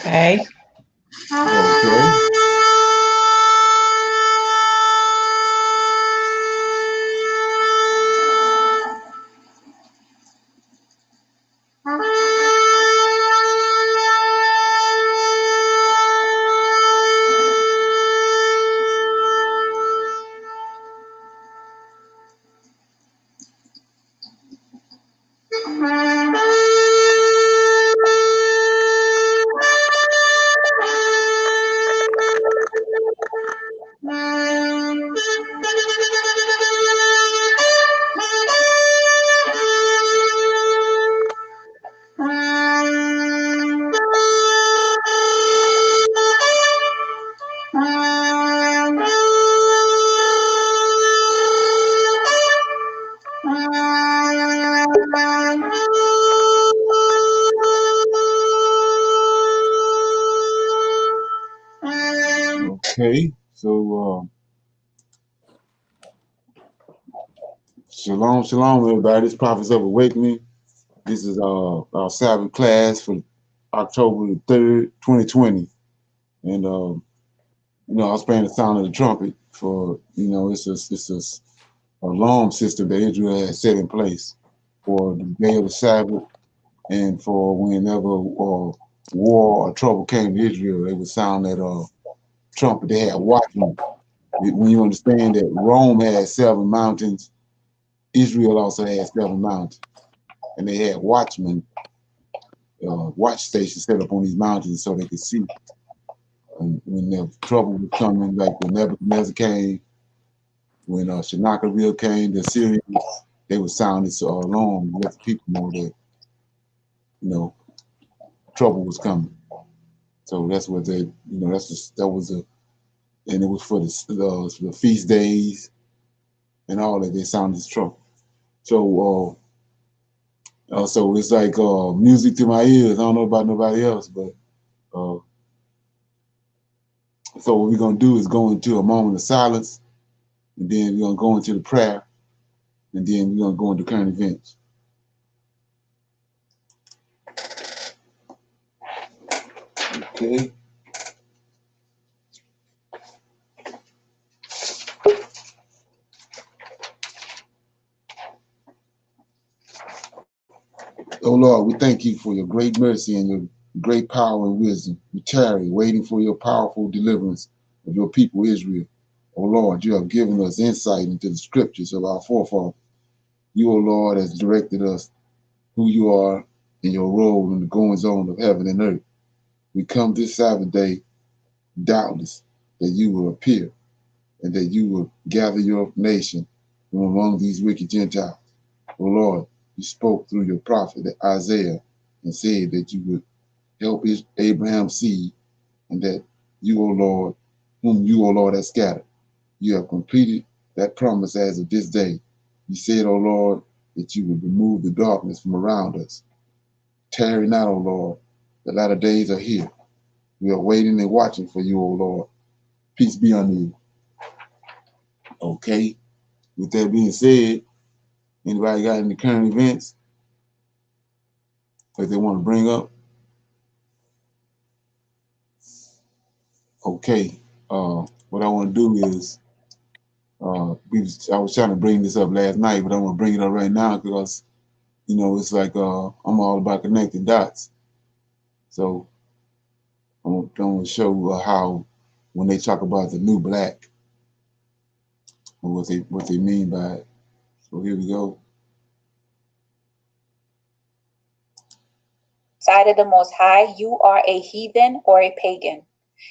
Okay. Okay. Okay. So, shalom, shalom, everybody. This Prophets of Awakening. This is our Sabbath class for October the 3rd, 2020. And, I was playing the sound of the trumpet for, it's a alarm system that Israel has set in place for the day of the Sabbath and for whenever war or trouble came to Israel, they would sound that trumpet. They had watchmen. When you understand that Rome had 7 mountains, Israel also had 7 mountains, and they had watchmen, watch stations set up on these mountains so they could see. And when the trouble was coming, like when Nebuchadnezzar came, when Sennacherib came, the Assyrians, they would sound this alarm and let the people know that trouble was coming. So that's what they, that was and it was for the feast days and all that. They sounded this trumpet. So it's like music to my ears. I don't know about nobody else, but uh, so what we're gonna do is go into a moment of silence, and then we're gonna go into the prayer, and then we're gonna go into current events. Okay. Oh Lord, we thank you for your great mercy and your great power and wisdom. We tarry, waiting for your powerful deliverance of your people Israel. Oh Lord, you have given us insight into the scriptures of our forefathers. You, O Lord, has directed us who you are and your role in the goings on of heaven and earth. We come this Sabbath day, doubtless that you will appear and that you will gather your nation from among these wicked Gentiles. O Lord, you spoke through your prophet Isaiah and said that you would help Abraham's seed and that you, O Lord, whom you, O Lord, have scattered. You have completed that promise as of this day. You said, O Lord, that you would remove the darkness from around us. Tarry not, O Lord, the latter days are here. We are waiting and watching for you, O Lord. Peace be unto you. Okay. With that being said, anybody got any current events that they want to bring up? Okay. What I want to do is, I was trying to bring this up last night, but I want to bring it up right now because, it's like I'm all about connecting dots. So I'm going to show how when they talk about the new black, and what they mean by it. So here we go. Side of the Most High, you are a heathen or a pagan.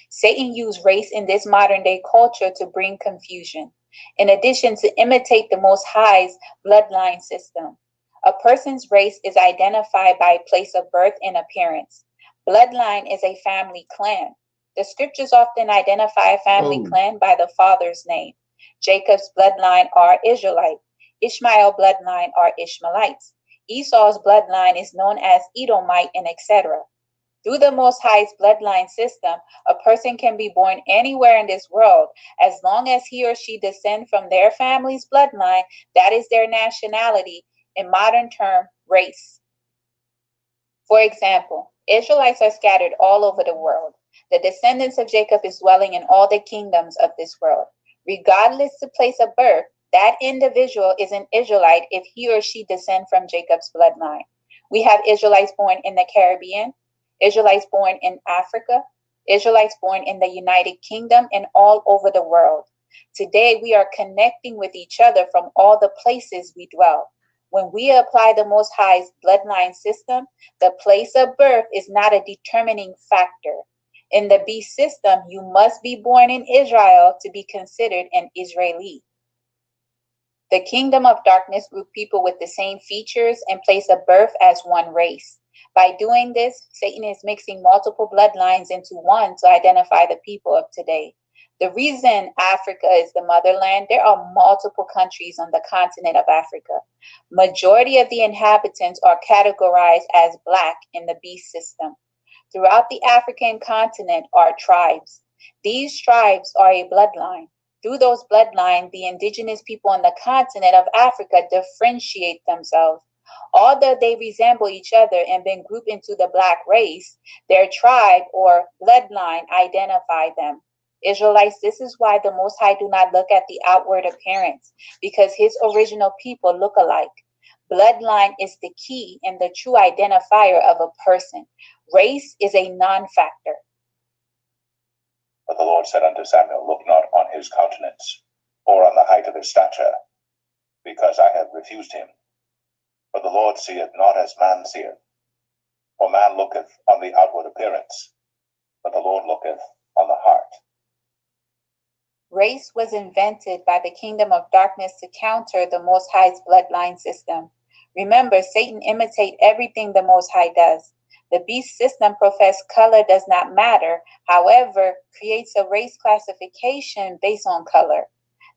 Satan used race in this modern day culture to bring confusion, in addition to imitate the Most High's bloodline system. A person's race is identified by place of birth and appearance. Bloodline is a family clan. The scriptures often identify a family clan by the father's name. Jacob's bloodline are Israelite. Ishmael's bloodline are Ishmaelites. Esau's bloodline is known as Edomite, and etc. Through the Most High's bloodline system, a person can be born anywhere in this world as long as he or she descends from their family's bloodline. That is their nationality, in modern term, race. For example, Israelites are scattered all over the world. The descendants of Jacob is dwelling in all the kingdoms of this world. Regardless the place of birth, that individual is an Israelite if he or she descend from Jacob's bloodline. We have Israelites born in the Caribbean, Israelites born in Africa, Israelites born in the United Kingdom, and all over the world. Today, we are connecting with each other from all the places we dwell. When we apply the Most High's bloodline system, the place of birth is not a determining factor. In the beast system, you must be born in Israel to be considered an Israeli. The kingdom of darkness grouped people with the same features and place of birth as one race. By doing this, Satan is mixing multiple bloodlines into one to identify the people of today. The reason Africa is the motherland, there are multiple countries on the continent of Africa. Majority of the inhabitants are categorized as Black in the beast system. Throughout the African continent are tribes. These tribes are a bloodline. Through those bloodlines, the indigenous people on the continent of Africa differentiate themselves. Although they resemble each other and been grouped into the Black race, their tribe or bloodline identify them. Israelites, this is why the Most High do not look at the outward appearance, because his original people look alike. Bloodline is the key and the true identifier of a person. Race is a non-factor. But the Lord said unto Samuel, Look not on his countenance, or on the height of his stature, because I have refused him. For the Lord seeth not as man seeth. For man looketh on the outward appearance, but the Lord looketh on the heart. Race was invented by the kingdom of darkness to counter the Most High's bloodline system. Remember, Satan imitates everything the Most High does. The beast system professes color does not matter, however, creates a race classification based on color.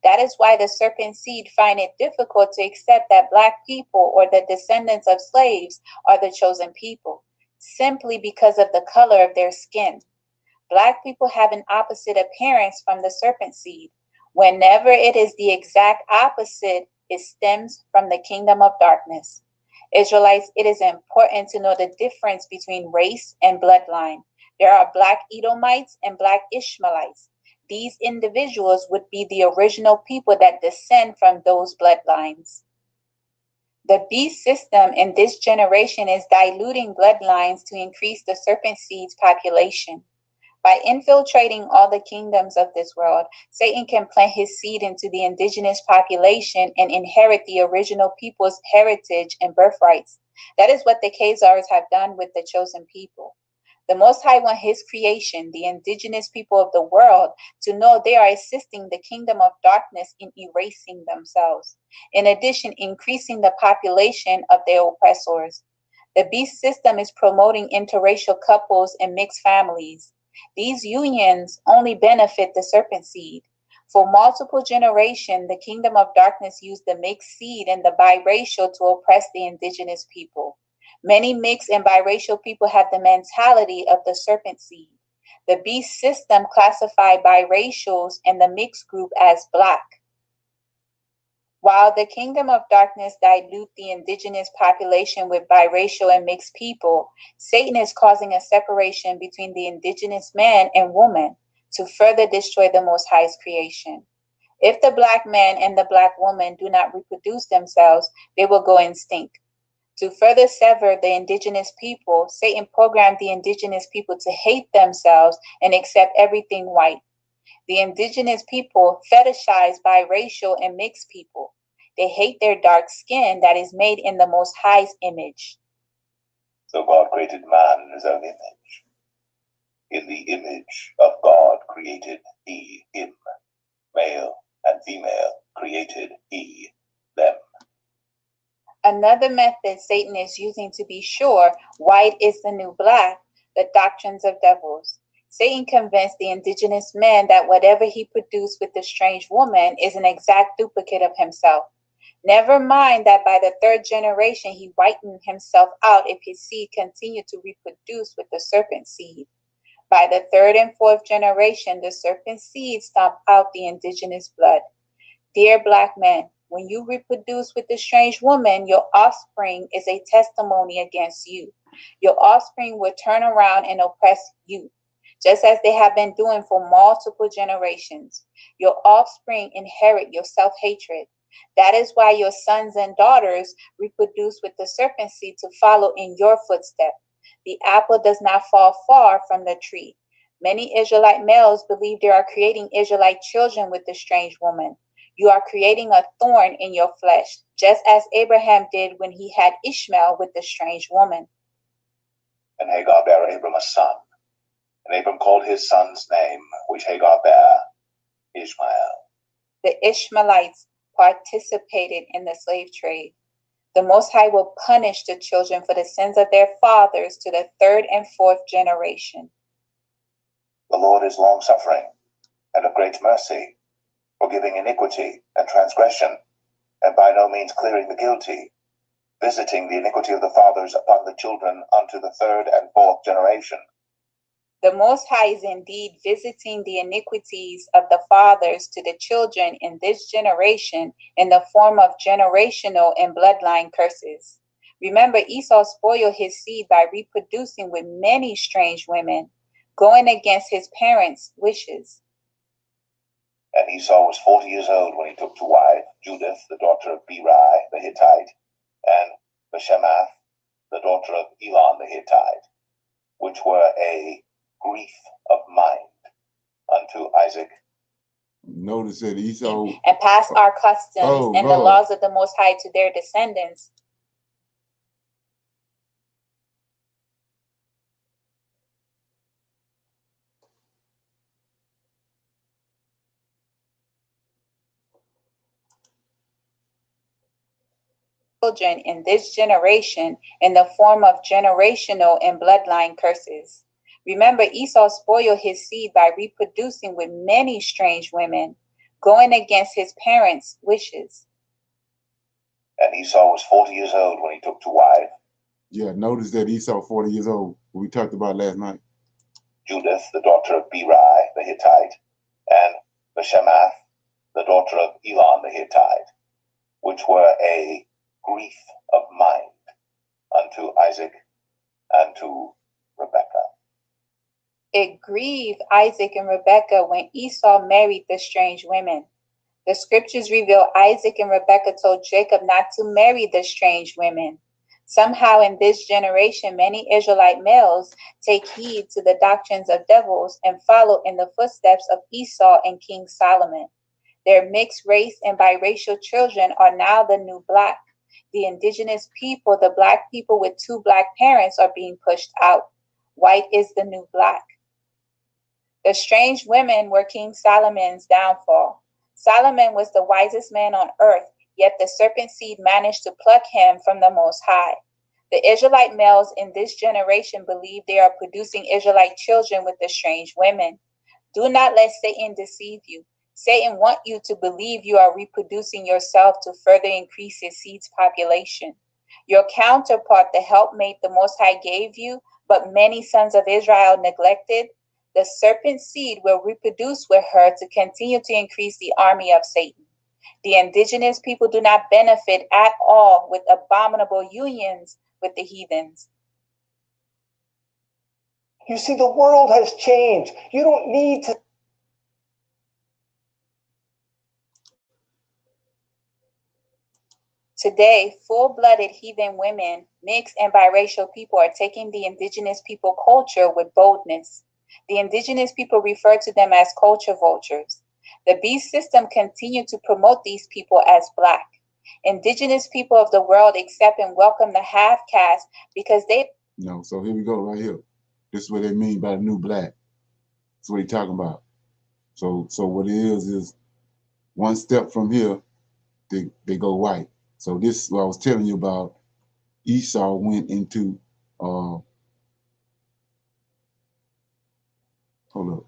That is why the serpent seed find it difficult to accept that Black people or the descendants of slaves are the chosen people, simply because of the color of their skin. Black people have an opposite appearance from the serpent seed. Whenever it is the exact opposite, it stems from the kingdom of darkness. Israelites, it is important to know the difference between race and bloodline. There are Black Edomites and Black Ishmaelites. These individuals would be the original people that descend from those bloodlines. The beast system in this generation is diluting bloodlines to increase the serpent seed's population. By infiltrating all the kingdoms of this world, Satan can plant his seed into the indigenous population and inherit the original people's heritage and birthrights. That is what the Khazars have done with the chosen people. The Most High wants his creation, the indigenous people of the world, to know they are assisting the kingdom of darkness in erasing themselves. In addition, increasing the population of their oppressors. The beast system is promoting interracial couples and mixed families. These unions only benefit the serpent seed. For multiple generations, the kingdom of darkness used the mixed seed and the biracial to oppress the indigenous people. Many mixed and biracial people have the mentality of the serpent seed. The beast system classified biracials and the mixed group as Black. While the kingdom of darkness dilute the indigenous population with biracial and mixed people, Satan is causing a separation between the indigenous man and woman to further destroy the Most High's creation. If the Black man and the Black woman do not reproduce themselves, they will go extinct. To further sever the indigenous people, Satan programmed the indigenous people to hate themselves and accept everything white. The indigenous people fetishize biracial and mixed people. They hate their dark skin that is made in the Most High's image. So God created man in his own image. In the image of God created he him. Male and female created he them. Another method Satan is using to be sure white is the new black, the doctrines of devils. Satan convinced the indigenous man that whatever he produced with the strange woman is an exact duplicate of himself. Never mind that by the third generation he whitened himself out if his seed continued to reproduce with the serpent seed. By the third and fourth generation, the serpent seed stomped out the indigenous blood. Dear Black men, when you reproduce with the strange woman, your offspring is a testimony against you. Your offspring will turn around and oppress you, just as they have been doing for multiple generations. Your offspring inherit your self-hatred. That is why your sons and daughters reproduce with the serpent seed to follow in your footsteps. The apple does not fall far from the tree. Many Israelite males believe they are creating Israelite children with the strange woman. You are creating a thorn in your flesh, just as Abraham did when he had Ishmael with the strange woman. And Hagar bare Abram a son. And Abram called his son's name, which Hagar bare, Ishmael. The Ishmaelites participated in the slave trade. The Most High will punish the children for the sins of their fathers to the third and fourth generation. The Lord is long-suffering and of great mercy, forgiving iniquity and transgression, and by no means clearing the guilty, visiting the iniquity of the fathers upon the children unto the third and fourth generation. The Most High is indeed visiting the iniquities of the fathers to the children in this generation in the form of generational and bloodline curses. Remember, Esau spoiled his seed by reproducing with many strange women, going against his parents' wishes. And Esau was 40 years old when he took to wife Judith, the daughter of Berai the Hittite, and Bashemath, the daughter of Elon the Hittite, which were a grief of mind unto Isaac. Notice that Esau and pass our customs and the laws of the Most High to their descendants. Children in this generation in the form of generational and bloodline curses. Remember, Esau spoiled his seed by reproducing with many strange women, going against his parents' wishes. And Esau was 40 years old when he took to wife. Yeah, notice that Esau 40 years old, what we talked about last night. Judith, the daughter of Berai the Hittite, and Bashemath, the daughter of Elon the Hittite, which were a grief of mind unto Isaac and to Rebekah. It grieved Isaac and Rebekah when Esau married the strange women. The scriptures reveal Isaac and Rebekah told Jacob not to marry the strange women. Somehow in this generation, many Israelite males take heed to the doctrines of devils and follow in the footsteps of Esau and King Solomon. Their mixed race and biracial children are now the new black. The indigenous people, the black people with two black parents, are being pushed out. White is the new black. The strange women were King Solomon's downfall. Solomon was the wisest man on earth, yet the serpent seed managed to pluck him from the Most High. The Israelite males in this generation believe they are producing Israelite children with the strange women. Do not let Satan deceive you. Satan wants you to believe you are reproducing yourself to further increase his seed's population. Your counterpart, the helpmate the Most High gave you, but many sons of Israel neglected, the serpent seed will reproduce with her to continue to increase the army of Satan. The indigenous people do not benefit at all with abominable unions with the heathens. You see, the world has changed. You don't need to. Today, full-blooded heathen women, mixed and biracial people are taking the indigenous people culture with boldness. The indigenous people refer to them as culture vultures. The beast system continued to promote these people as black. Indigenous people of the world accept and welcome the half-caste because they... No, so here we go right here. This is what they mean by the new black. That's what he's talking about. So what it is one step from here, they go white. So this is what I was telling you about. Esau went into, hold up.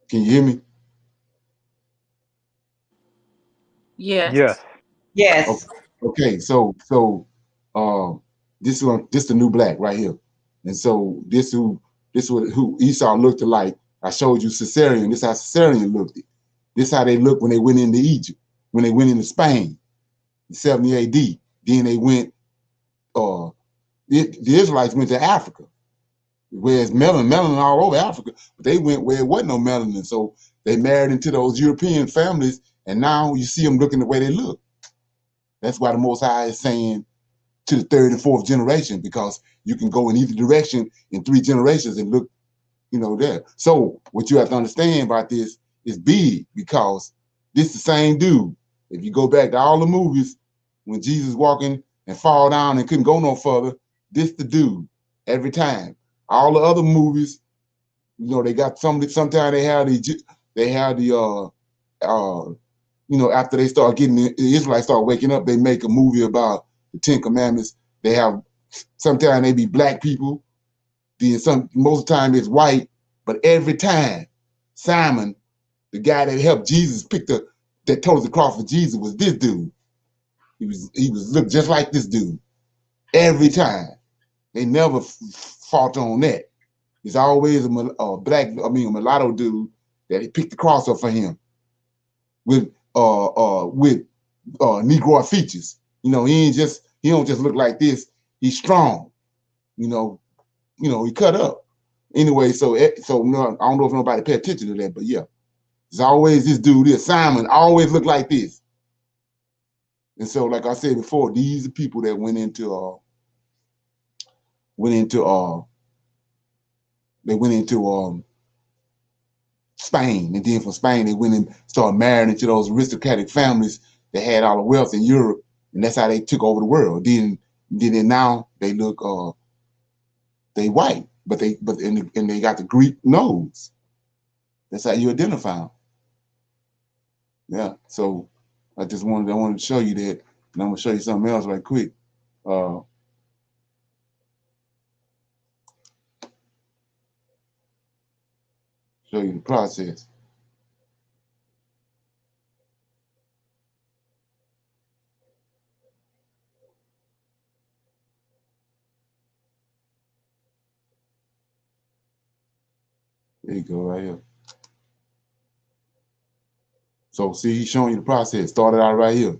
Can you hear me? Yes. Yes. Yes. Okay, so this the new black right here. And so this who Esau looked like. I showed you Caesarion. This how Caesarion looked. This how they looked when they went into Egypt. when they went into Spain in 70 AD. Then they went, the Israelites went to Africa, where it's melanin all over Africa, but they went where it wasn't no melanin. So they married into those European families, and now you see them looking the way they look. That's why the Most High is saying to the third and fourth generation, because you can go in either direction in 3 generations and look, there. So what you have to understand about this is big, because this is the same dude. If you go back to all the movies, when Jesus walking and fall down and couldn't go no further, this the dude every time. All the other movies, they got sometimes they have after they start getting the Israelites start waking up, they make a movie about the 10 Commandments. They have sometimes they be black people, then most of the time it's white, but every time Simon, the guy that helped Jesus that told us the cross for Jesus, was this dude. He was looked just like this dude every time. They never fought on that. It's always a mulatto dude that he picked the cross up for him with Negro features. He don't just look like this. He's strong. He cut up. Anyway, so no, I don't know if nobody pay attention to that, but yeah, it's always this dude here. Simon always looked like this. And so, like I said before, these are people that went into Spain, and then from Spain they went and started marrying into those aristocratic families that had all the wealth in Europe, and that's how they took over the world. Then now they look they white, but they got the Greek nose. That's how you identify them. Yeah. So I wanted to show you that, and I'm gonna show you something else right quick. Show you the process. There you go, right here. So see, he's showing you the process. Started out right here.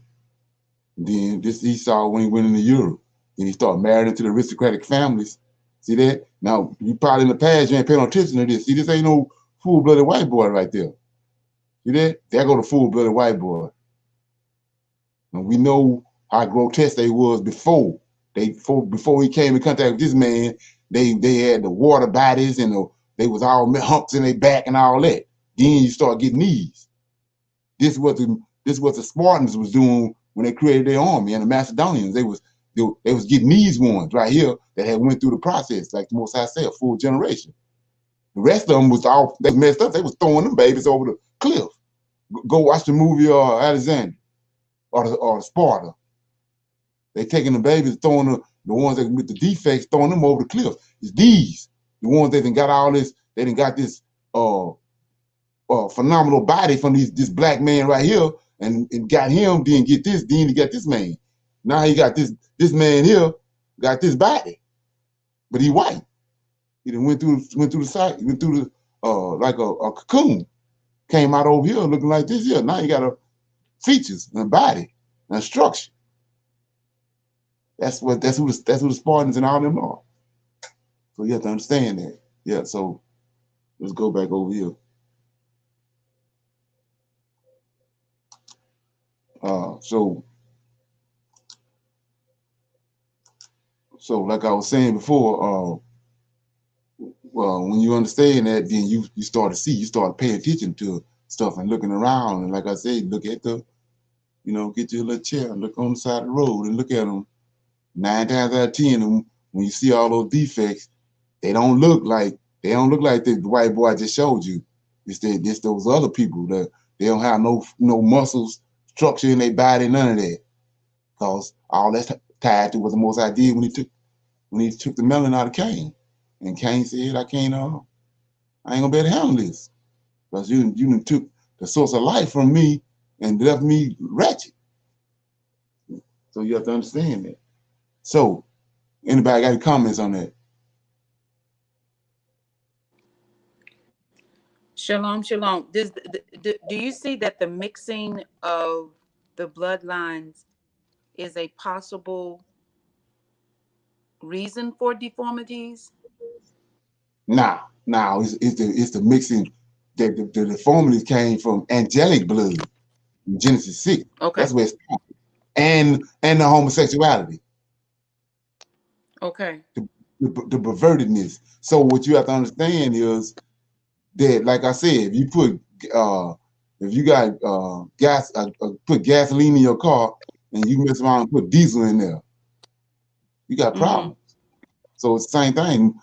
Then this Esau, when he went into Europe, then he started marrying into the aristocratic families. See that? Now, you probably in the past, you ain't paying no attention to this. See, this ain't no full-blooded white boy right there. See that? There go the full-blooded white boy. And we know how grotesque they was before. Before he came in contact with this man, they had the water bodies and they was all humps in their back and all that. Then you start getting these. This was the Spartans was doing when they created their army, and the Macedonians, they was getting these ones right here that had went through the process, like the Most High said, a full generation. The rest of them they messed up. They was throwing them babies over the cliff. Go watch the movie Alexander or Sparta. They taking the babies, throwing the ones that with the defects, throwing them over the cliff. It's these, the ones that done got all this, they done got this phenomenal body from this black man right here, and got him, then get this, then he got this man. Now he got this man here, got this body, but he white. He done went through the site, went through the like a cocoon, came out over here looking like this here. Now he got a features and a body and a structure. That's who the Spartans and all them are. So you have to understand that. Yeah. So let's go back over here. So like I was saying before, well, when you understand that, then you start to see, you start paying attention to stuff and looking around. And like I said, look at get your little chair and look on the side of the road and look at them. 9 times out of 10, when you see all those defects, they don't look like the white boy I just showed you. It's those other people that they don't have no muscles, structure in their body, none of that. Because all that's tied to what the Most High did when he took the melanin out of Cain. And Cain said, I ain't gonna be able to handle this. Because you took the source of life from me and left me wretched. So you have to understand that. So, anybody got any comments on that? Shalom, shalom. Do you see that the mixing of the bloodlines is a possible reason for deformities? Now it's the mixing that the deformities came from angelic blood in Genesis 6. Okay. That's where it's started. And the homosexuality, Okay. the pervertedness. So what you have to understand is that, like I said, if you put if you got put gasoline in your car and you mess around and put diesel in there, you got problems. So it's the same thing.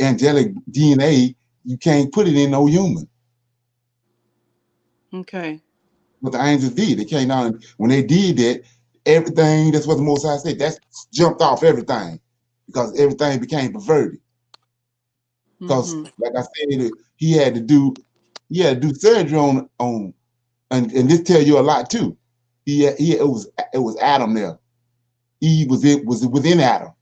Angelic DNA, you can't put it in no human. Okay. What the angels did, they came down, and when they did that, everything, that's what the Most High said, that's jumped off everything because everything became perverted. Because, like I said, he had to do surgery on and this tell you a lot too. It was Adam there. Eve was within Adam.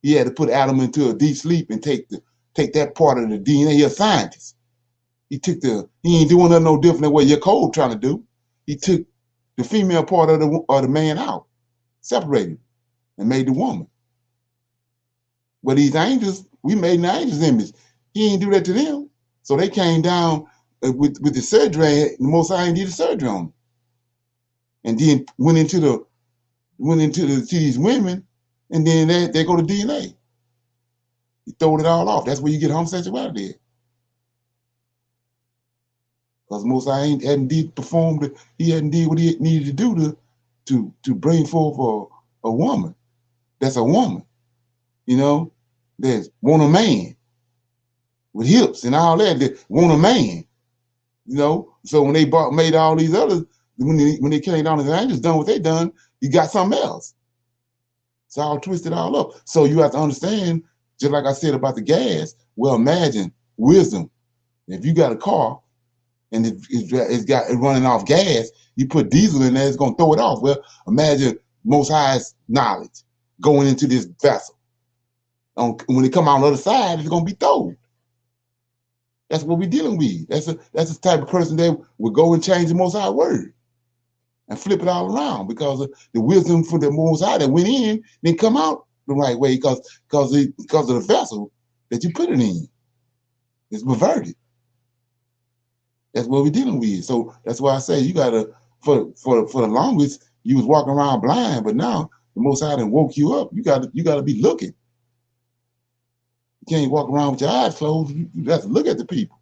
He had to put Adam into a deep sleep and take that part of the DNA. He's a scientist. He ain't doing nothing no different than what your code trying to do. He took the female part of the man out, separated, and made the woman. But these angels, we made in the angels' image. He ain't do that to them. So they came down with the surgery. The Most High did the surgery on them, and then went into these women, and then they go to DNA. He throwed it all off. That's where you get homosexuality. Because Most High hadn't performed. He hadn't did what he needed to do to bring forth a woman. That's a woman. You know, there's want a man with hips and all that. They want a man. You know, so when they made all these others, when they came down as angels, done what they done, you got something else. It's all twisted all up. So you have to understand, just like I said about the gas. Well, imagine wisdom. If you got a car and it's running off gas, you put diesel in there, it's gonna throw it off. Well, imagine Most High's knowledge going into this vessel. When it come out on the other side, it's gonna be thrown. That's what we're dealing with. That's the type of person that would go and change the Most High word and flip it all around because of the wisdom for the Most High that went in, then come out the right way because of the vessel that you put it in. It's perverted. That's what we're dealing with. So that's why I say you gotta, for the longest, you was walking around blind, but now the Most High done woke you up. You gotta be looking. You can't walk around with your eyes closed. You have to look at the people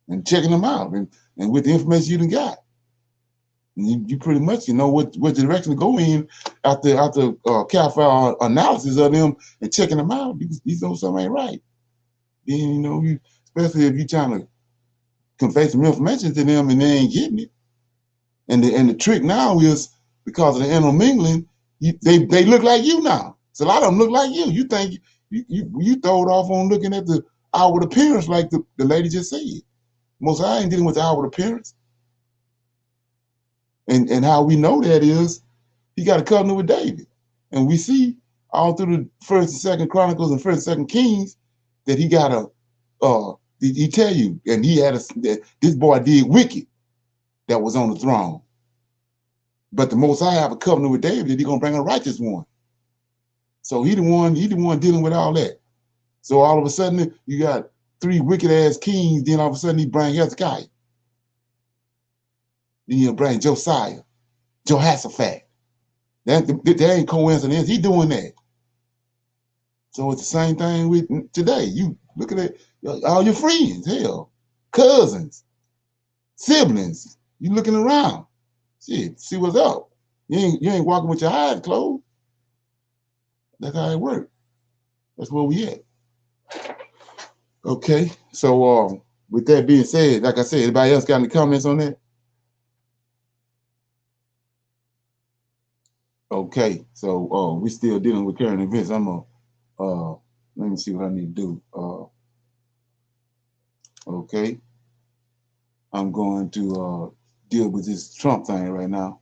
and checking them out, and with the information you done got, and you pretty much know what direction to go in after careful analysis of them and checking them out. You know something ain't right. Then especially if you're trying to convey some information to them and they ain't getting it. And the trick now is because of the intermingling, they look like you now. So a lot of them look like you. You think you throw it off on looking at the outward appearance, like the lady just said. Most I ain't dealing with the outward appearance. And how we know that is he got a covenant with David. And we see all through the First and Second Chronicles and First and Second Kings that he got he tell you, and he had this boy did wicked that was on the throne. But the Most High have a covenant with David that he's gonna bring a righteous one. So he the one dealing with all that. So all of a sudden you got three wicked ass kings, then all of a sudden he bring Hezekiah. Then he'll bring Josiah, Jehoshaphat. That ain't coincidence. He doing that. So it's the same thing with today. You look at it, all your friends, hell, cousins, siblings. You looking around. Shit, see what's up. You ain't walking with your eyes closed. That's how it works. That's where we at. Okay, so with that being said, like I said, anybody else got any comments on that? Okay, so we still dealing with current events. I'm gonna let me see what I need to do. Okay, I'm going to deal with this Trump thing right now.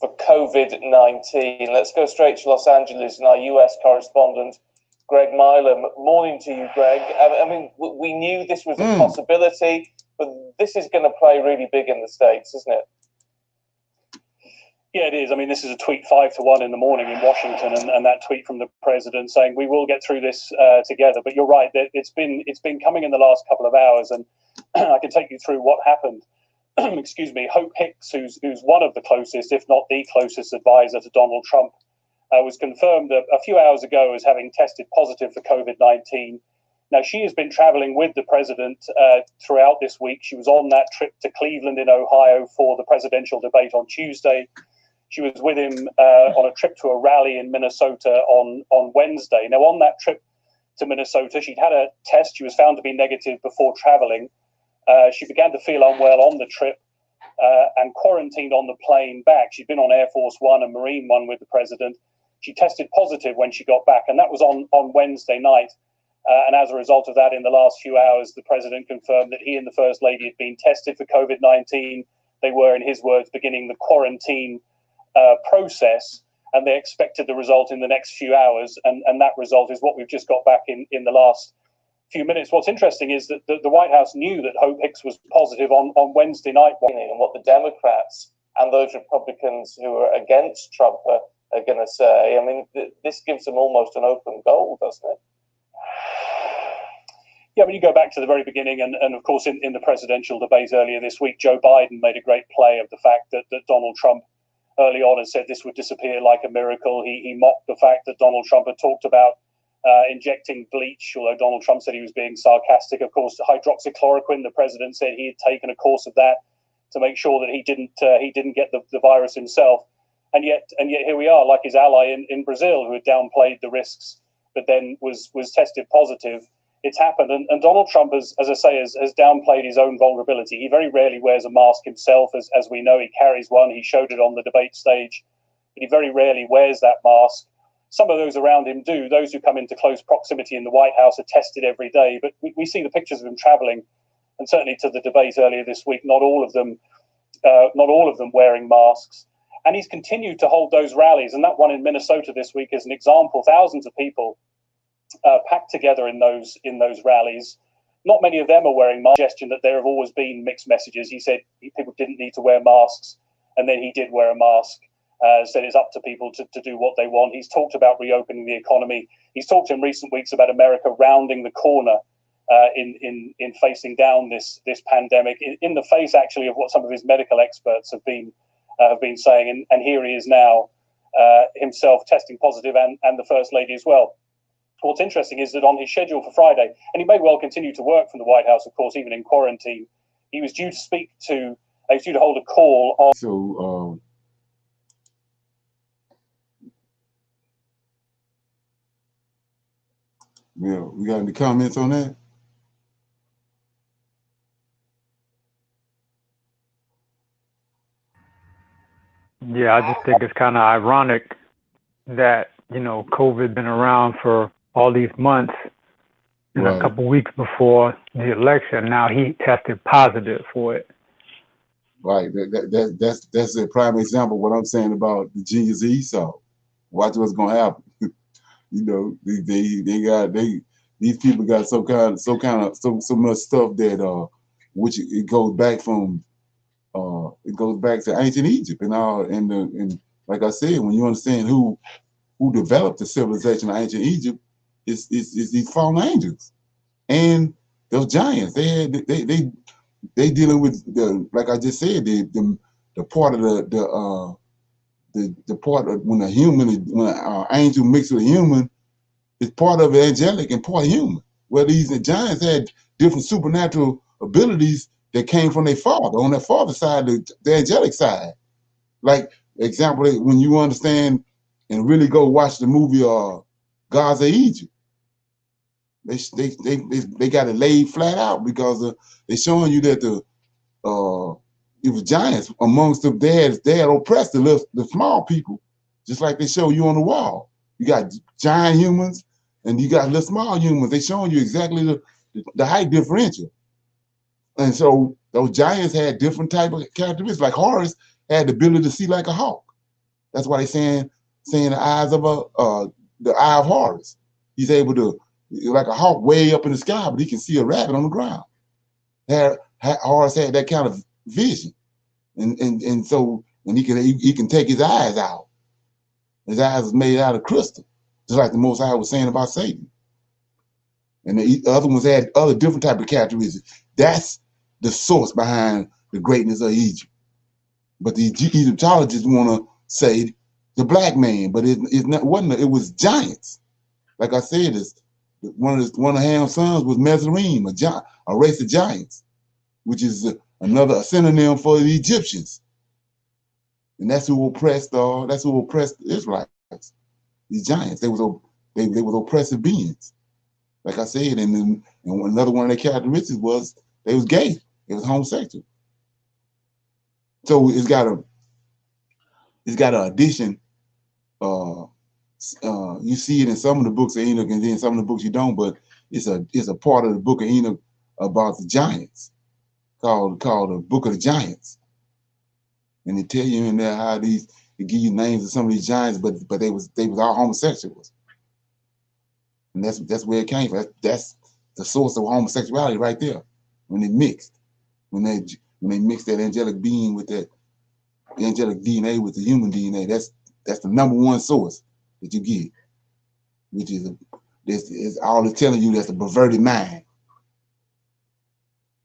for COVID-19. Let's go straight to Los Angeles and our US correspondent, Greg Milam. Morning to you, Greg. I mean, we knew this was a possibility, but this is going to play really big in the States, isn't it? Yeah, it is. I mean, this is a tweet 5 to 1 in the morning in Washington, and that tweet from the president saying we will get through this together. But you're right that it's been coming in the last couple of hours, and I can take you through what happened. Excuse me. Hope Hicks, who's one of the closest, if not the closest advisor to Donald Trump, was confirmed a few hours ago as having tested positive for COVID-19. Now, she has been traveling with the president throughout this week. She was on that trip to Cleveland in Ohio for the presidential debate on Tuesday. She was with him on a trip to a rally in Minnesota on Wednesday. Now, on that trip to Minnesota, she'd had a test. She was found to be negative before traveling. She began to feel unwell on the trip and quarantined on the plane back. She'd been on Air Force One and Marine One with the president. She tested positive when she got back, and that was on Wednesday night. And as a result of that, in the last few hours, the president confirmed that he and the First Lady had been tested for COVID-19. They were, in his words, beginning the quarantine process, and they expected the result in the next few hours, and that result is what we've just got back in the last few minutes. What's interesting is that the White House knew that Hope Hicks was positive on Wednesday night. And what the Democrats and those Republicans who are against Trump are going to say. I mean, this gives them almost an open goal, doesn't it? Yeah, when you go back to the very beginning, and of course in the presidential debate earlier this week, Joe Biden made a great play of the fact that Donald Trump early on had said this would disappear like a miracle. He mocked the fact that Donald Trump had talked about injecting bleach, although Donald Trump said he was being sarcastic. Of course, hydroxychloroquine, the president said he had taken a course of that to make sure that he didn't get the virus himself. And yet here we are, like his ally in Brazil, who had downplayed the risks, but then was tested positive. It's happened, and Donald Trump, as I say, has downplayed his own vulnerability. He very rarely wears a mask himself, as we know. He carries one. He showed it on the debate stage, but he very rarely wears that mask. Some of those around him do. Those who come into close proximity in the White House are tested every day, but we see the pictures of him traveling, and certainly to the debate earlier this week, not all of them wearing masks. And he's continued to hold those rallies, and that one in Minnesota this week is an example. Thousands of people packed together in those rallies. Not many of them are wearing masks. Suggestion that there have always been mixed messages. He said people didn't need to wear masks, and then he did wear a mask. Said it's up to people to do what they want. He's talked about reopening the economy. He's talked in recent weeks about America rounding the corner in facing down this pandemic, in the face actually of what some of his medical experts have been saying. And here he is now himself testing positive, and the First Lady as well. What's interesting is that on his schedule for Friday, and he may well continue to work from the White House, of course, even in quarantine, he was due to hold a call on. So, yeah, we got any comments on that? Yeah, I just think it's kind of ironic that, COVID been around for all these months, and Right. a couple weeks before the election, now he tested positive for it. Right. That's a prime example of what I'm saying about the genius of Esau. Watch what's gonna happen. These people got so much stuff that which it goes back to ancient Egypt and all, and like I said, when you understand who developed the civilization of ancient Egypt, is these fallen angels and those giants. They dealing with like I just said, the part of the part of when an angel mixed with a human, is part of angelic and part human. Well, these giants had different supernatural abilities that came from their father, on their father's side, the angelic side. Like, example, when you understand and really go watch the movie Gods of Egypt, they got it laid flat out because they're showing you that it was giants amongst them. They had oppressed the small people, just like they show you on the wall. You got giant humans and you got little small humans. They showing you exactly the height differential. And so those giants had different type of characteristics. Like Horus had the ability to see like a hawk. That's why they saying the eyes of the eye of Horus. He's able to, like a hawk way up in the sky, but he can see a rabbit on the ground. Horus had that kind of vision, and so when he can take his eyes out. His eyes is made out of crystal, just like the Most High was saying about Satan. And the other ones had other different type of characteristics. That's the source behind the greatness of Egypt. But the Egyptologists want to say the black man, but it wasn't. It was giants. Like I said, one of Ham's sons was Mesrine, a race of giants, which is a synonym for the Egyptians. And that's who oppressed the Israelites. These giants, they was oppressive beings. Like I said, and another one of their characteristics was they was gay. It was homosexual. So it's got an addition. You see it in some of the books of Enoch, and then some of the books you don't. But it's a part of the book of Enoch about the giants, called the Book of the Giants. And they tell you in there how they give you names of some of these giants, but they was all homosexuals. And that's where it came from. That's the source of homosexuality right there. When they mixed, when they mixed that angelic being with that angelic DNA with the human DNA, that's the number one source that you get, which is all it's telling you. That's a perverted mind.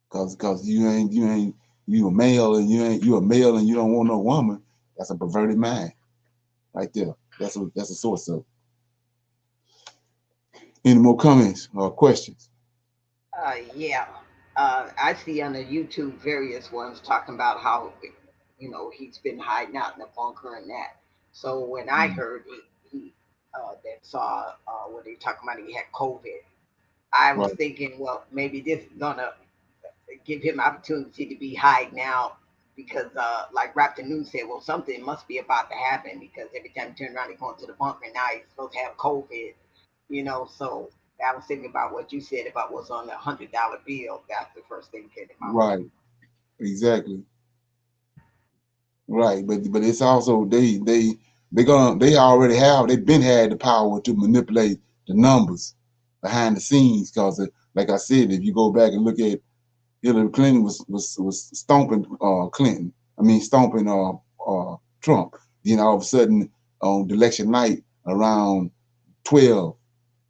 Cause you a male and you a male and you don't want no woman. That's a perverted mind, right there. That's a source of. Any more comments or questions? Yeah. I see on the YouTube various ones talking about how, he's been hiding out in the bunker and that. So when I heard he that saw when they talking about he had COVID, I was thinking, well, maybe this is gonna give him opportunity to be hiding out because, like Raptor News said, well, something must be about to happen because every time he turn around, he's going to the bunker. Now he's supposed to have COVID. So I was thinking about what you said about what's on the $100 bill. That's the first thing that came to my mind. Right, exactly. Right, but it's also they've been had the power to manipulate the numbers behind the scenes because, like I said, if you go back and look at Hillary Clinton was stomping Clinton. I mean stomping Trump. Then all of a sudden on the election night around 12.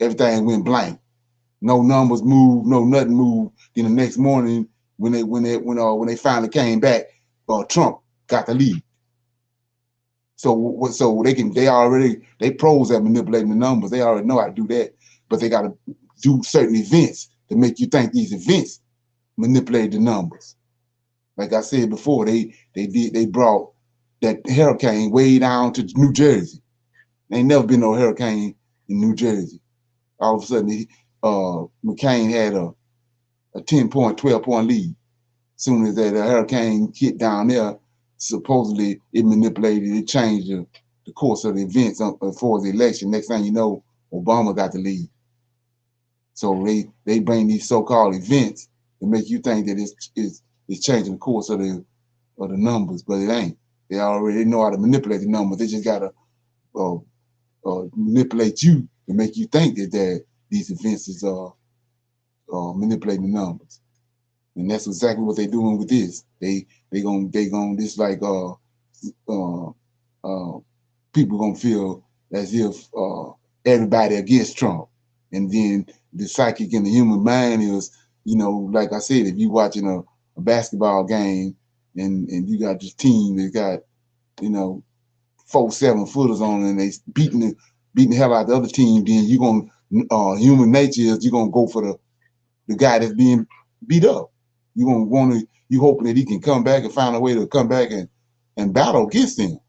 Everything went blank. No numbers moved, no nothing moved. Then the next morning, when they finally came back, Trump got the lead. So they pros at manipulating the numbers. They already know how to do that, but they got to do certain events to make you think these events manipulate the numbers. Like I said before, they brought that hurricane way down to New Jersey. There ain't never been no hurricane in New Jersey. All of a sudden, McCain had a 10-point, 12-point lead. As soon as that hurricane hit down there, supposedly it manipulated, it changed the course of the events for the election. Next thing you know, Obama got the lead. So they bring these so-called events to make you think that it's changing the course of the numbers, but it ain't. They already know how to manipulate the numbers. They just gotta manipulate you to make you think that these events is manipulating the numbers, and that's exactly what they're doing with this. They gonna this like people gonna feel as if everybody against Trump, and then the psychic in the human mind is, like I said, if you watching a basketball game and you got this team that got 4 7-footers on and they beating the hell out of the other team, then you gonna human nature is you're gonna go for the guy that's being beat up. You hoping that he can come back and find a way to come back and battle against him.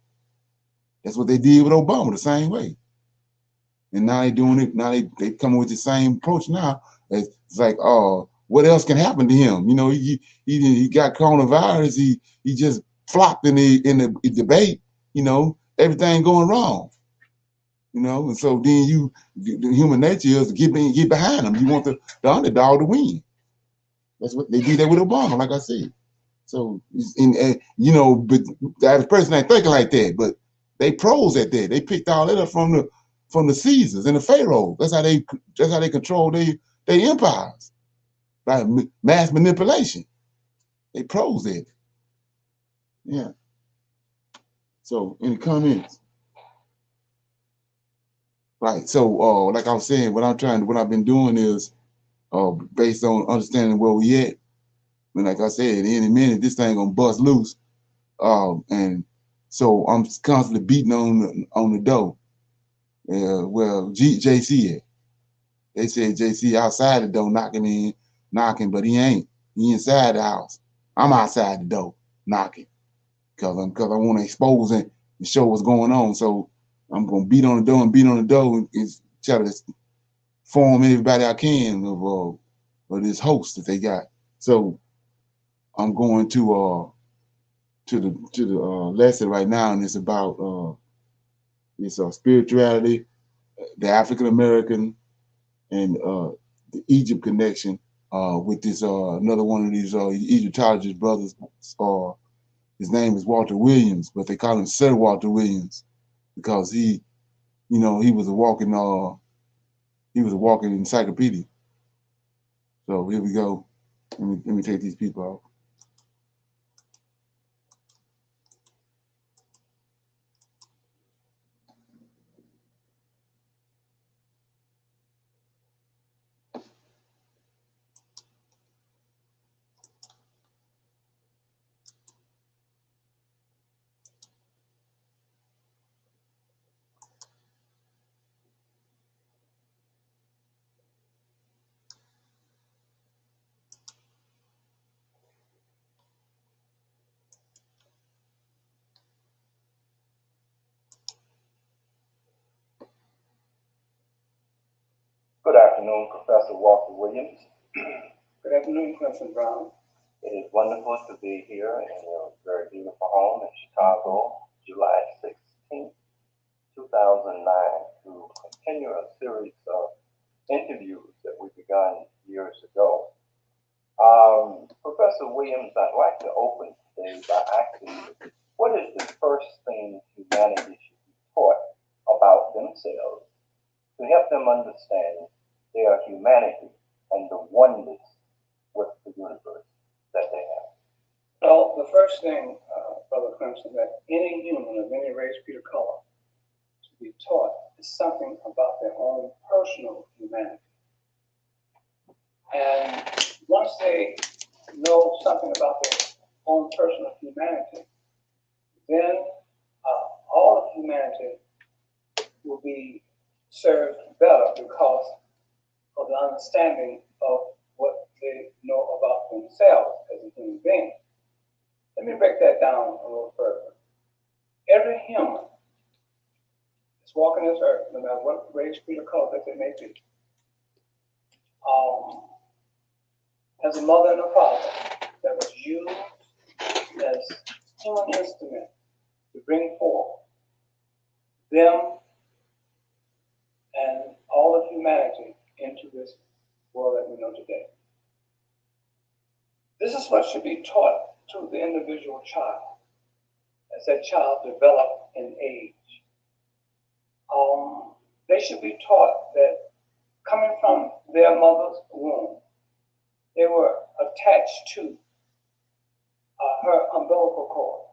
That's what they did with Obama, the same way. And now they doing it. Now they coming with the same approach now. It's like, what else can happen to him? He got coronavirus. He just flopped in the debate. Everything going wrong. And so then the human nature is to get behind him. You want the underdog to win. That's what they did that with Obama, like I said. So, but the average person ain't thinking like that. But They pros at that. They picked all that up from the Caesars and the Pharaohs. That's how they control their empires, by mass manipulation. They pros at it. Yeah. So any comments? Right. So like I was saying, what I've been doing is based on understanding where we at. And like I said, any minute this thing gonna bust loose. And so I'm constantly beating on the door. Well, JC at. They said JC outside the door knocking, but he ain't. He inside the house. I'm outside the door knocking because I want to expose and show what's going on. So I'm gonna beat on the door and try to form everybody I can of this host that they got. So I'm going to the lesson right now, and it's about spirituality, the African American, and the Egypt connection with this another one of these Egyptologist brothers. His name is Walter Williams, but they call him Sir Walter Williams because he was a walking encyclopedia. So here we go. Let me take these people out. Good afternoon, Professor Walter Williams. Good afternoon, Clemson Brown. It is wonderful to be here in your very beautiful home in Chicago, July 16th, 2009, to continue a series of interviews that we began years ago. Professor Williams, I'd like to open today by asking you, what is the first thing humanity should be taught about themselves to help them understand their humanity and the oneness with the universe that they have? Well, the first thing, Brother Clemson, that any human of any race, creed, or color to be taught is something about their own personal humanity. And once they know something about their own personal humanity, then all of humanity will be served better because of the understanding of what they know about themselves as a human being. Let me break that down a little further. Every human that's walking this earth, no matter what race, creed, or color that they may be, has a mother and a father that was used as human instrument to bring forth them and all of humanity into this world that we know today. This is what should be taught to the individual child as that child develops in age. They should be taught that coming from their mother's womb, they were attached to her umbilical cord.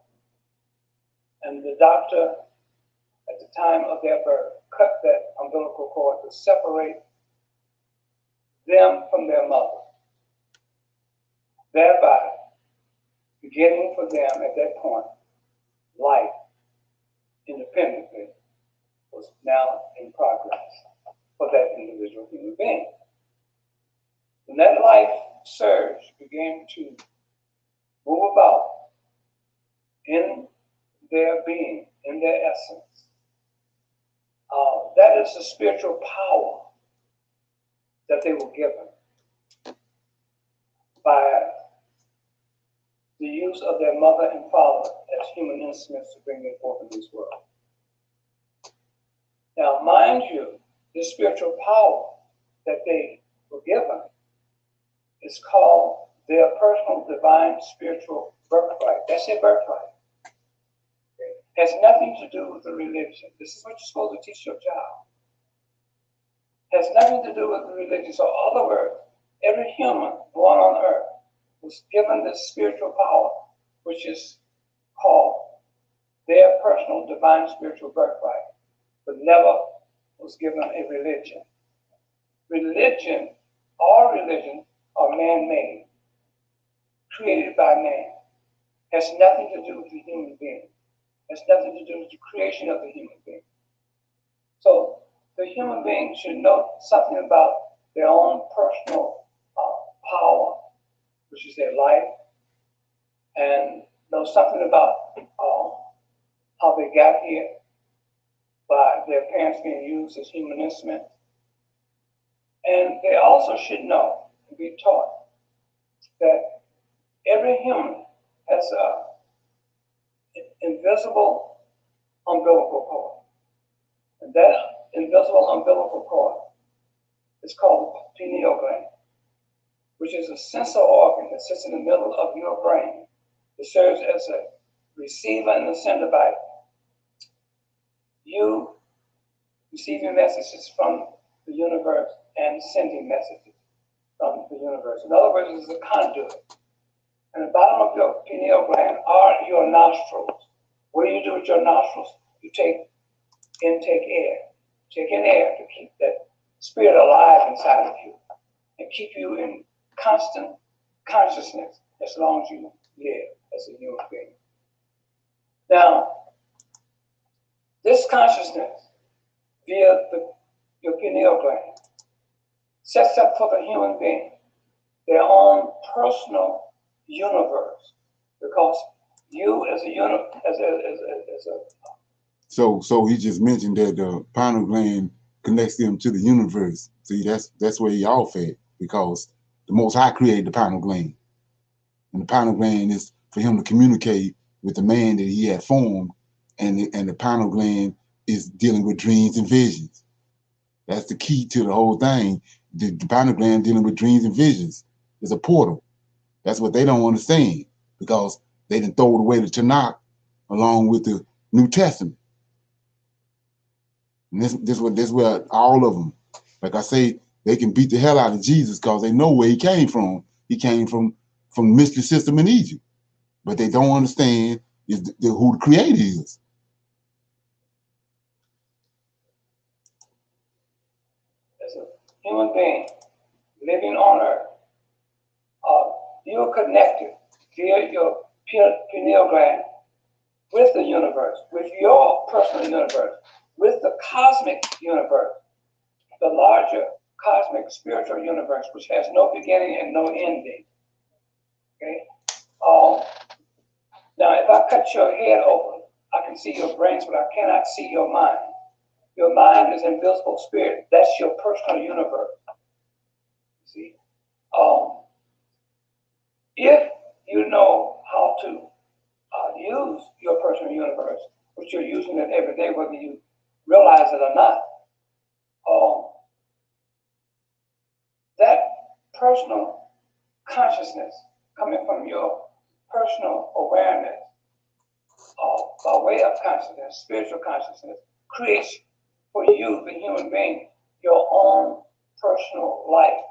And the doctor, at the time of their birth, cut that umbilical cord to separate them from their mother, thereby beginning for them at that point, life independently was now in progress for that individual human being. When that life surge began to move about in their being, in their essence, that is the spiritual power that they were given by the use of their mother and father as human instruments to bring them forth in this world. Now, mind you, this spiritual power that they were given is called their personal divine spiritual birthright. That's their birthright. Okay. has nothing to do with the religion. This is what you're supposed to teach your child. Has nothing to do with the religion. So, in other words, every human born on earth was given this spiritual power, which is called their personal divine spiritual birthright, but never was given a religion. Religion, all religions are man-made, created by man. Has nothing to do with the human being. Has nothing to do with the creation of the human being. So the human being should know something about their own personal power, which is their life, and know something about how they got here by their parents being used as human instruments. And they also should know and be taught that every human has an invisible umbilical cord. And that invisible umbilical cord is called the pineal gland, which is a sensor organ that sits in the middle of your brain. It serves as a receiver and a sender byte. You receiving messages from the universe and sending messages from the universe. In other words, it's a conduit. And the bottom of your pineal gland are your nostrils. What do you do with your nostrils? You take intake air. Take in air to keep that spirit alive inside of you and keep you in constant consciousness as long as you live as a human being. Now, this consciousness via your pineal gland sets up for the human being their own personal universe, because you as a So he just mentioned that the pineal gland connects them to the universe. See, that's where he off at, because the Most High created the pineal gland, and the pineal gland is for him to communicate with the man that he had formed, and the pineal gland is dealing with dreams and visions. That's the key to the whole thing. The pineal gland dealing with dreams and visions is a portal. That's what they don't understand, because they didn't throw it away the Tanakh along with the New Testament. And this where all of them, like I say, they can beat the hell out of Jesus because they know where he came from. He came from the mystery system in Egypt, but they don't understand who the creator is. As a human being living on earth, you are connected via your pineal gland with the universe, with your personal universe, with the cosmic universe, the larger cosmic spiritual universe, which has no beginning and no ending. Okay. Now, if I cut your head open, I can see your brains, but I cannot see your mind. Your mind is invisible spirit. That's your personal universe. See? If you know how to use your personal universe, which you're using it every day, whether you realize it or not, that personal consciousness coming from your personal awareness, by way of consciousness, spiritual consciousness, creates for you, the human being, your own personal life.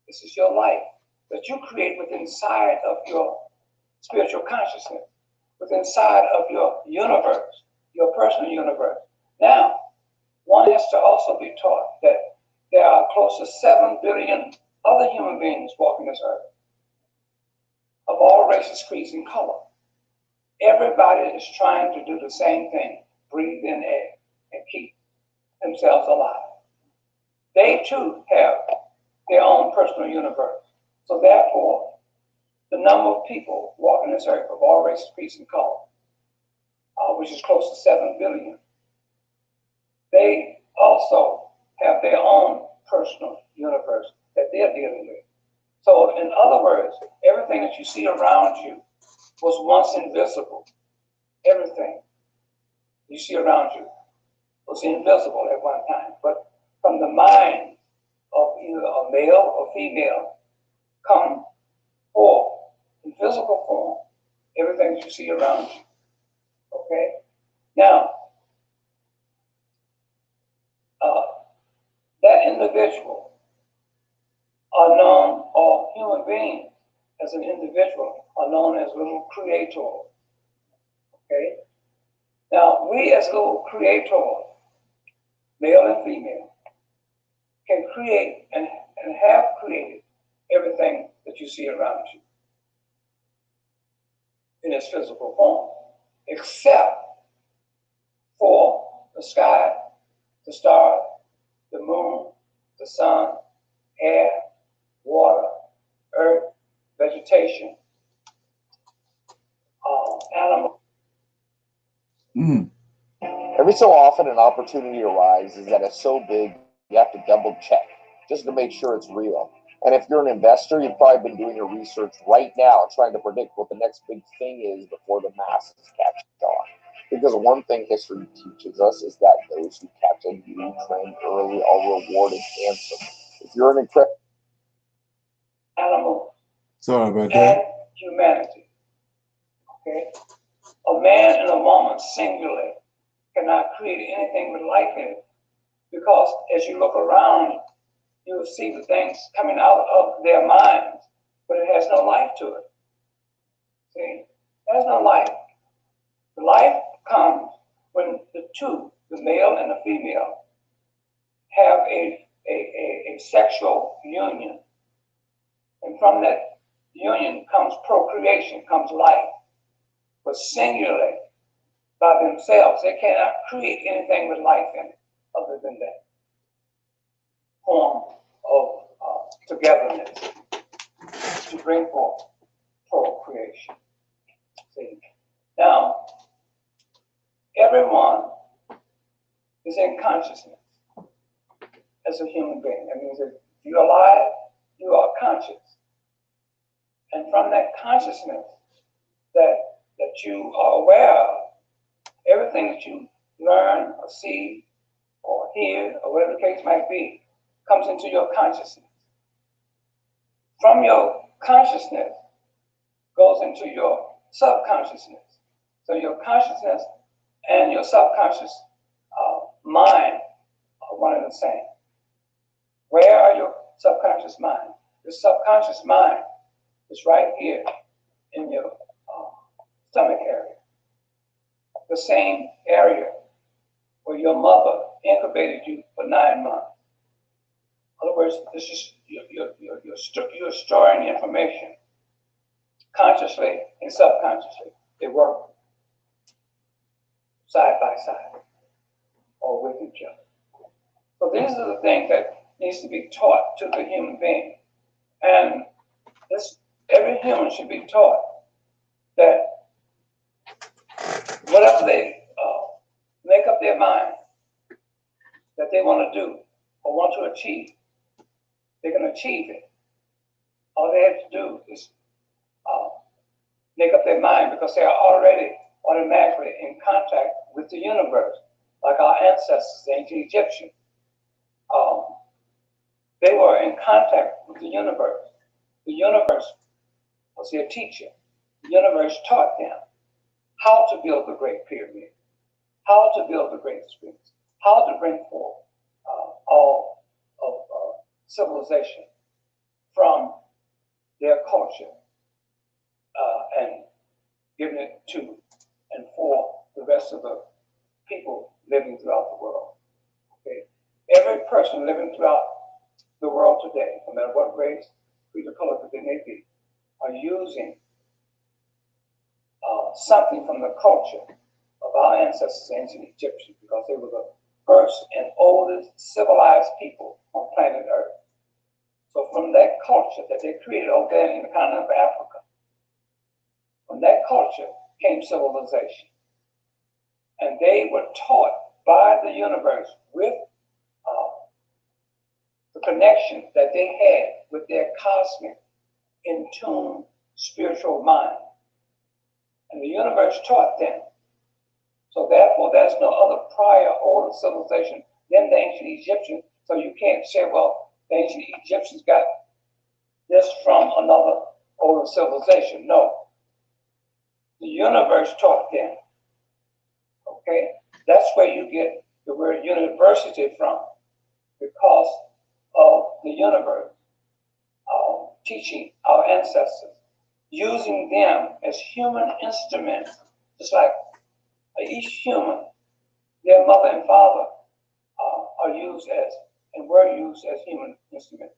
This is your life that you create within inside of your spiritual consciousness, within inside of your universe, your personal universe. Now, one has to also be taught that there are close to 7 billion other human beings walking this earth, of all races, creeds, and color. Everybody is trying to do the same thing, breathe in air and keep themselves alive. They too have their own personal universe. So therefore, the number of people walking this earth of all races, creeds, and color, which is close to 7 billion, they also have their own personal universe that they're dealing with. So in other words, everything that you see around you was once invisible. Everything you see around you was invisible at one time. But from the mind of either a male or female come forth in physical form everything that you see around you. Okay? Now, that individual are known, or human beings as an individual are known as little creators. Okay? Now, we as little creators, male and female, can create and have created everything that you see around you in its physical form, except for the sky, the stars, the moon, the sun, air, water, earth, vegetation, animals. Every so often, an opportunity arises that is so big you have to double check just to make sure it's real. And if you're an investor, you've probably been doing your research right now, trying to predict what the next big thing is before the masses catch on. Because one thing history teaches us is that those who catch a new trend early are rewarded handsomely. If you're an incredible animal, sorry about and that, humanity. Okay? A man and a woman singularly cannot create anything with life in it, because as you look around, you will see the things coming out of their minds, but it has no life to it. See? There's no life. The life comes when the two, the male and the female, have a sexual union. And from that union comes procreation, comes life. But singularly, by themselves, they cannot create anything with life in it other than that form of togetherness to bring forth procreation. See? Now, everyone is in consciousness as a human being. That means that if you're alive, you are conscious. And from that consciousness that you are aware of, everything that you learn or see or hear or whatever the case might be comes into your consciousness. From your consciousness goes into your subconsciousness. So your consciousness and your subconscious mind are one and the same. Where are your subconscious mind? The subconscious mind is right here in your stomach area. The same area where your mother incubated you for 9 months. In other words, this is you're storing information consciously and subconsciously. They work side by side or with each other. So these are the things that needs to be taught to the human being. And every human should be taught that whatever they make up their mind that they want to do or want to achieve, they can achieve it. All they have to do is make up their mind, because they are already automatically in contact with the universe, like our ancestors, the ancient Egyptians. They were in contact with the universe. The universe was their teacher. The universe taught them how to build the Great Pyramid, how to build the Great Sphinx, how to bring forth all of civilization from their culture and giving it to and for the rest of the people living throughout the world. Okay? Every person living throughout the world today, no matter what race, creed, or color that they may be, are using something from the culture of our ancestors, ancient Egyptians, because they were the first and oldest civilized people on planet Earth. So from that culture that they created over there in the continent of Africa, from that culture came civilization. And they were taught by the universe with the connection that they had with their cosmic, in tune spiritual mind. And the universe taught them. So therefore, there's no other prior older civilization than the ancient Egyptians. So you can't say, well, the ancient Egyptians got this from another older civilization. No. The universe taught them. Okay, that's where you get the word university from, because of the universe teaching our ancestors, using them as human instruments, just like each human, their mother and father are used as and were used as human instruments.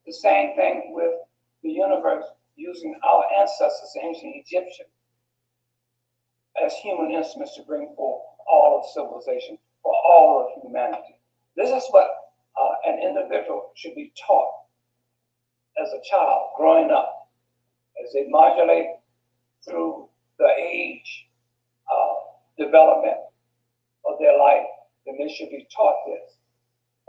The same thing with the universe using our ancestors, the ancient Egyptians, as human instruments to bring forth all of civilization for all of humanity. This is what an individual should be taught as a child growing up, as they modulate through the age development of their life. Then they should be taught this,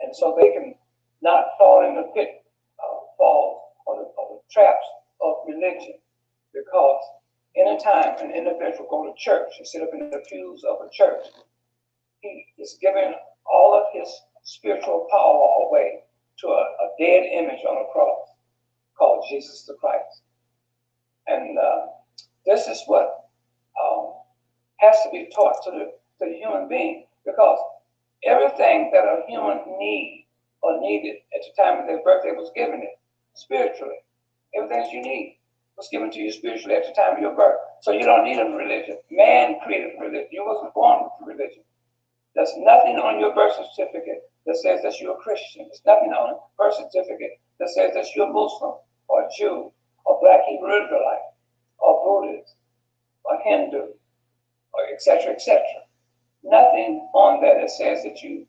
and so they can not fall in the pitfalls or the traps of religion. Because anytime an individual go to church and sit up in the pews of a church, he is giving all of his spiritual power away to a dead image on a cross called Jesus the Christ. And this is what has to be taught to the human being, because everything that a human needed at the time of their birthday was given it spiritually. Everything that you need was given to you spiritually at the time of your birth. So you don't need a religion. Man created religion. You wasn't born with religion. There's nothing on your birth certificate that says that you're a Christian. There's nothing on a birth certificate that says that you're a Muslim or a Jew or Black Hebrew Israelite or Buddhist or Hindu or et cetera, et cetera. Nothing on there that says that you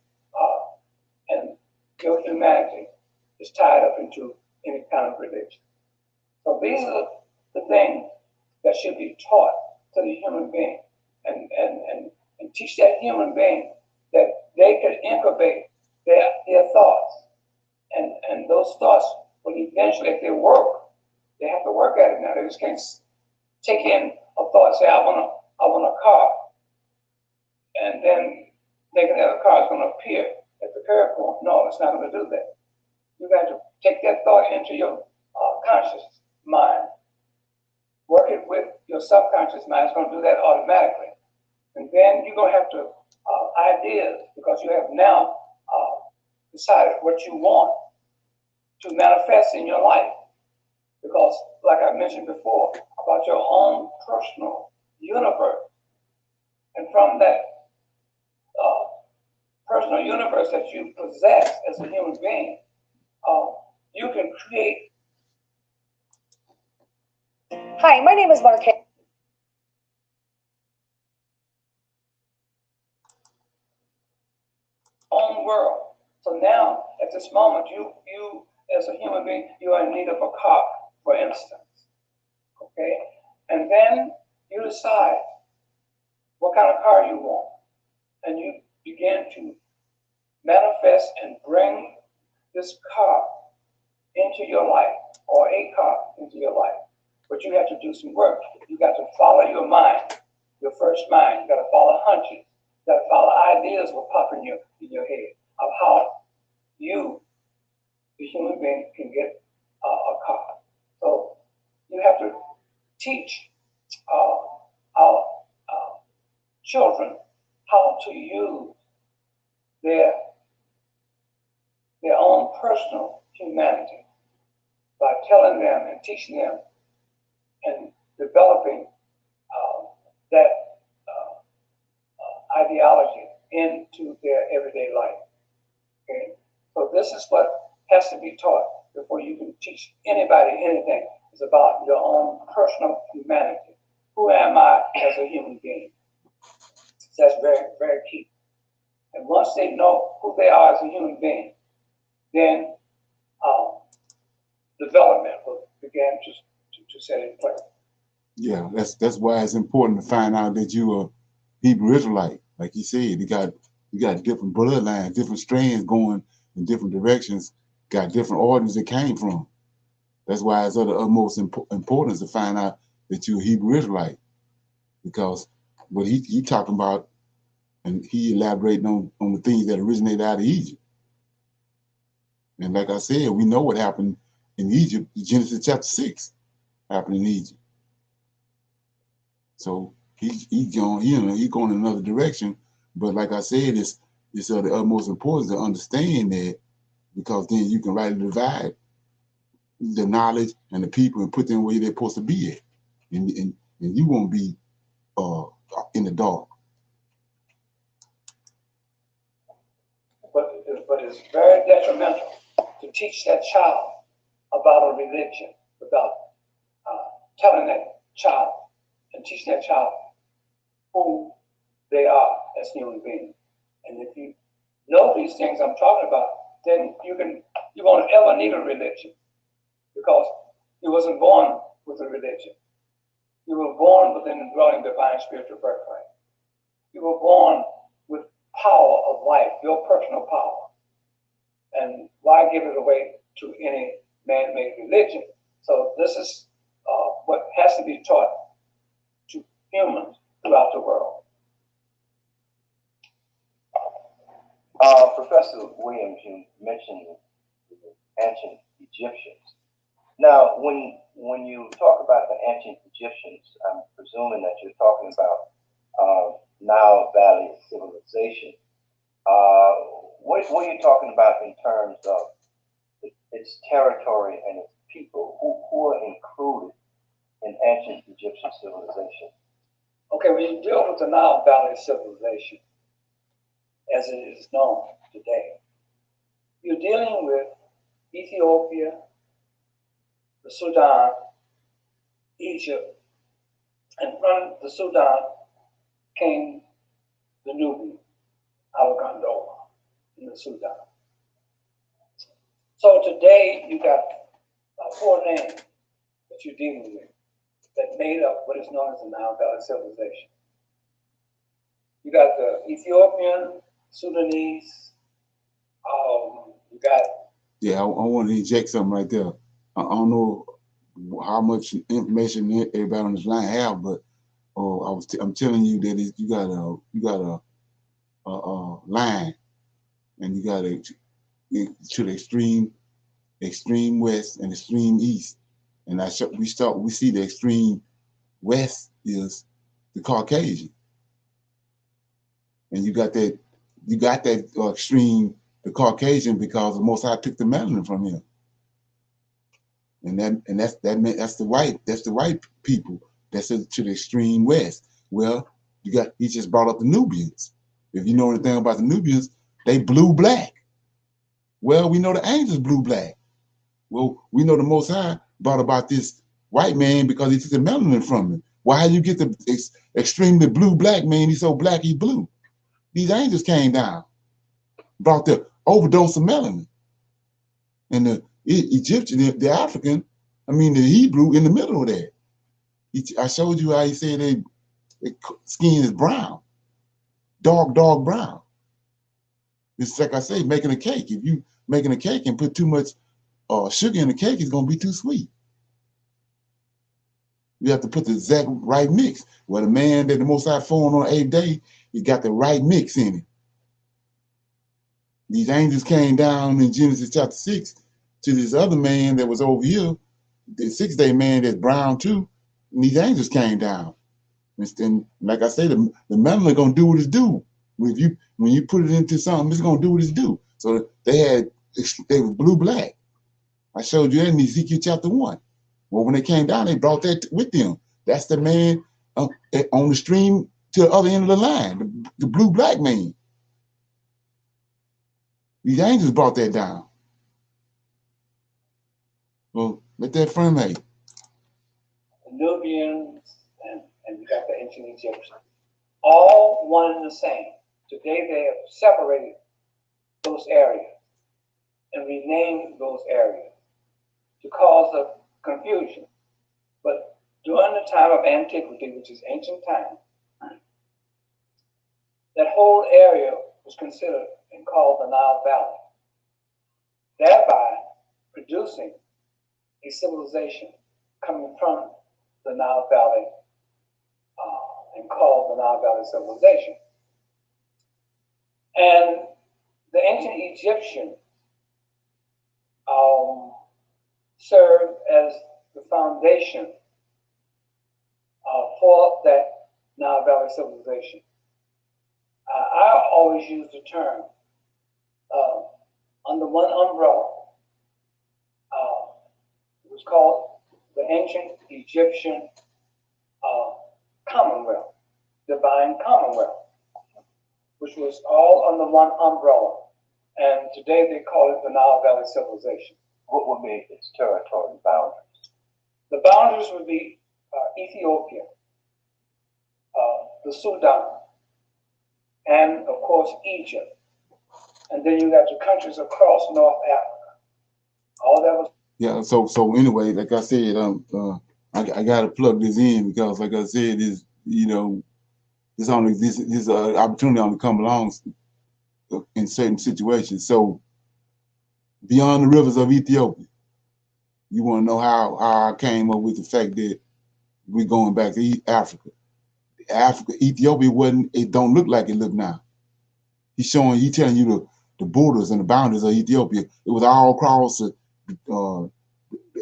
and your humanity is tied up into any kind of religion. So these are the things that should be taught to the human being, and teach that human being that they can incubate their thoughts, and those thoughts will eventually, if they work, they have to work at it now. They just can't take in a thought, say, I want a car, and then thinking that a car is going to appear at the curb point. No, it's not going to do that. You got to take that thought into your conscious mind, work it with your subconscious mind. It's going to do that automatically. And then you're going to have to ideas, because you have now decided what you want to manifest in your life. Because, like I mentioned before, about your own personal universe, and from that personal universe that you possess as a human being, you can create. Hi, my name is Marquette. Own world. So now, at this moment, you as a human being, you are in need of a car, for instance. Okay, and then you decide what kind of car you want, and you begin to manifest and bring this car into your life, or a car into your life. But you have to do some work. You got to follow your mind, your first mind. You got to follow hunches. You got to follow ideas will pop in your head of how you, the human being, can get a car. So you have to teach our children how to use their own personal humanity by telling them and teaching them and developing that ideology into their everyday life. Okay, so this is what has to be taught before you can teach anybody anything. It's about your own personal humanity. Who am I as a human being? So that's very, very key. And once they know who they are as a human being, then development will begin to set in place. Yeah, that's why it's important to find out that you are Hebrew Israelite. Like he said, you got different bloodlines, different strands going in different directions, got different orders it came from. That's why it's of the utmost importance to find out that you're a Hebrew Israelite, because what he talking about, and he elaborating on the things that originated out of Egypt. And like I said, we know what happened in Egypt. Genesis chapter 6 happened in Egypt. So he's going, he's going in another direction. But like I said, it's of the utmost importance to understand that, because then you can rightly divide the knowledge and the people and put them where they're supposed to be at, and you won't be in the dark. But it's very detrimental to teach that child about a religion without telling that child and teaching that child who they are as human beings. And if you know these things I'm talking about, then you won't ever need a religion, because you wasn't born with a religion. You were born with an indwelling divine spiritual birthright. You were born with power of life, your personal power. And why give it away to any man-made religion? So this is what has to be taught to humans throughout the world. Professor Williams, you mentioned the ancient Egyptians. Now, when you talk about the ancient Egyptians, I'm presuming that you're talking about Nile Valley civilization. What are you talking about in terms of its territory and its people? Who are included in ancient Egyptian civilization? Okay, when you deal with the Nile Valley civilization, as it is known today, you're dealing with Ethiopia, the Sudan, Egypt, and from the Sudan came the Nubian, Alexandria, in the Sudan. So today you got 4 names that you're dealing with that made up what is known as the Nile Valley civilization. You got the Ethiopian, Sudanese, you got... Yeah, I want to inject something right there. I don't know how much information everybody on this line have, but I'm telling you that you got a line, and you got to the extreme west and extreme east, and we see the extreme west is the Caucasian, and you got that extreme, the Caucasian, because the Most High took the melanin from him, and that's the white people. That's to the extreme west. Well, he just brought up the Nubians. If you know anything about the Nubians, they blue black. Well, we know the angels blue black. Well, we know the Most High brought about this white man because he took the melanin from him. Why you get the extremely blue black man? He's so black, he's blue. These angels came down, brought the overdose of melanin. And the Egyptian, the African, the Hebrew in the middle of that. I showed you how he said their skin is brown, dark brown. It's like I say, making a cake. If you making a cake and put too much sugar in the cake, it's gonna be too sweet. You have to put the exact right mix. Well, the man that the Most High formed on the 8th day, he got the right mix in it. These angels came down in Genesis chapter 6 to this other man that was over here, the 6th-day man that's brown too, and these angels came down. And like I say, the melanin gonna do what it's do. When you put it into something, it's gonna do what it's do. So they were blue black. I showed you that in Ezekiel chapter 1. Well, when they came down, they brought that with them. That's the man on the stream to the other end of the line, the blue black man. These angels brought that down. Well, let that firmate. The Nubians and you got the ancient Egyptians, all one and the same. Today they have separated those areas and renamed those areas to cause a confusion. But during the time of antiquity, which is ancient time, that whole area was considered and called the Nile Valley, thereby producing a civilization coming from the Nile Valley and called the Nile Valley civilization. And the ancient Egyptians served as the foundation for that Nile Valley civilization. I always use the term under one umbrella. It was called the ancient Egyptian Commonwealth, Divine Commonwealth, which was all under one umbrella. And today they call it the Nile Valley civilization. What would be its territory boundaries? The boundaries would be Ethiopia, the Sudan, and of course Egypt. And then you got the countries across North Africa. All that was. Yeah. So anyway, like I said, I got to plug this in because, like I said, this this opportunity only come along in certain situations. So beyond the rivers of Ethiopia, you want to know how I came up with the fact that we're going back to Africa. Ethiopia it don't look like it look now. He's telling you the borders and the boundaries of Ethiopia. It was all across from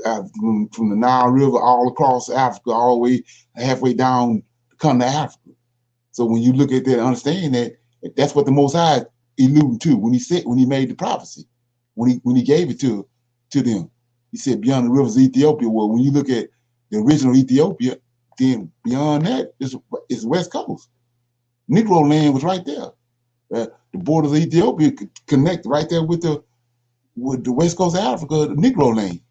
the Nile River, all across Africa, all the way halfway down the continent of Africa. So when you look at that, understand that that's what the Most High alluded to when he made the prophecy, when he gave it to them. He said beyond the rivers of Ethiopia. Well, when you look at the original Ethiopia, then beyond that is West Coast. Negro land was right there. The borders of Ethiopia could connect right there with the West Coast of Africa, the Negro land.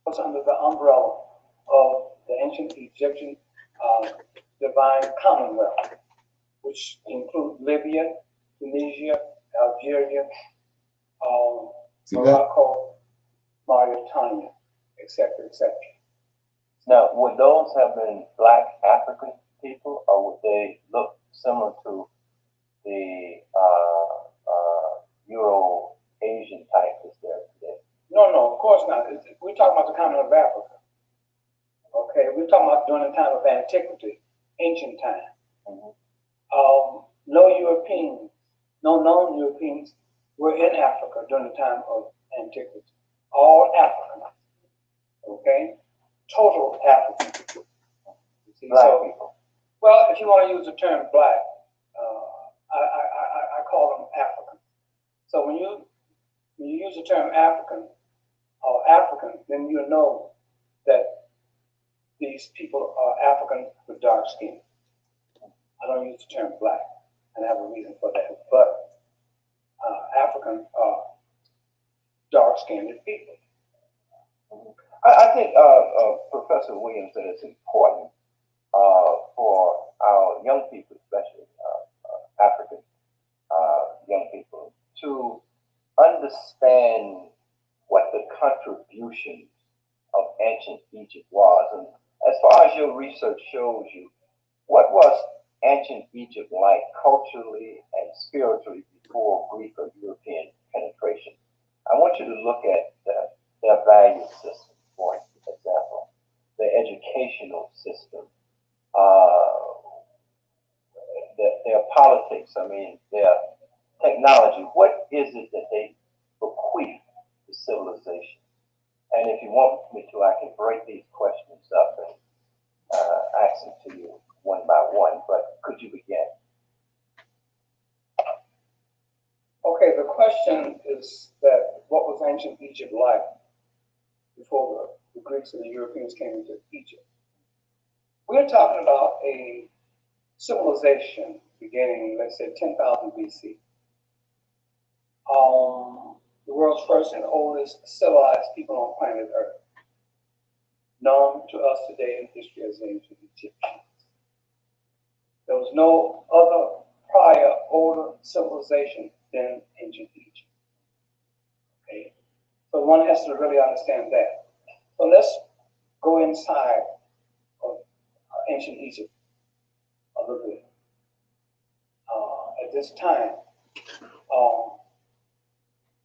Was under the umbrella of the ancient Egyptian Divine Commonwealth, which include Libya, Tunisia, Algeria, Morocco, Mauritania, etc., etc. Now, would those have been Black African people, or would they look similar to the Euro-Asian type that's there today? No, of course not. We're talking about the continent of Africa. Okay, we're talking about during the time of antiquity, ancient time. Mm-hmm. No known Europeans were in Africa during the time of antiquity. All Africans. Okay? Total African. Black people. Well, if you want to use the term black, I call them African. So when you use the term African or African, then you know that these people are African with dark skin. I don't use the term black, and I have a reason for that. But African are dark-skinned people. I think Professor Williams said it's important for our young people, especially African young people, to understand what the contributions of ancient Egypt was. And as far as your research shows you, what was ancient Egypt like culturally and spiritually before Greek or European penetration? I want you to look at their value system, for example, their educational system, their politics, their technology. What is it that they bequeath to civilization? And if you want me to, I can break these questions up and ask them to you one by one, but could you begin? Okay, the question is that what was ancient Egypt like before the Greeks and the Europeans came into Egypt? We're talking about a civilization beginning, let's say, 10,000 BC. The world's first and oldest civilized people on planet Earth, known to us today in history as ancient Egyptians. There was no other prior older civilization than ancient Egypt. Okay, so one has to really understand that. So let's go inside of ancient Egypt a little bit. At this time,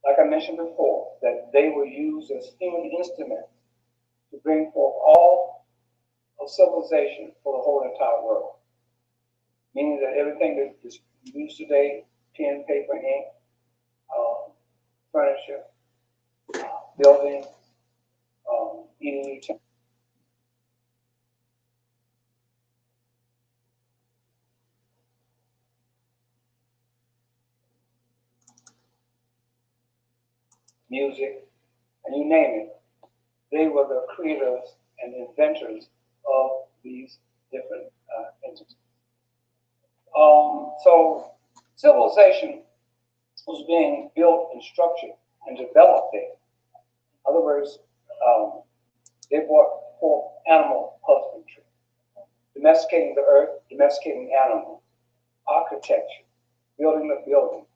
like I mentioned before, that they were used as human instruments to bring forth all of civilization for the whole entire world. Meaning that everything that is used today, pen, paper, ink, furniture, buildings, eating utensils, music, and you name it. They were the creators and inventors of these different entities. So civilization was being built and structured and developed there. In other words, they brought forth animal husbandry, domesticating the earth, domesticating animals, architecture, building the buildings,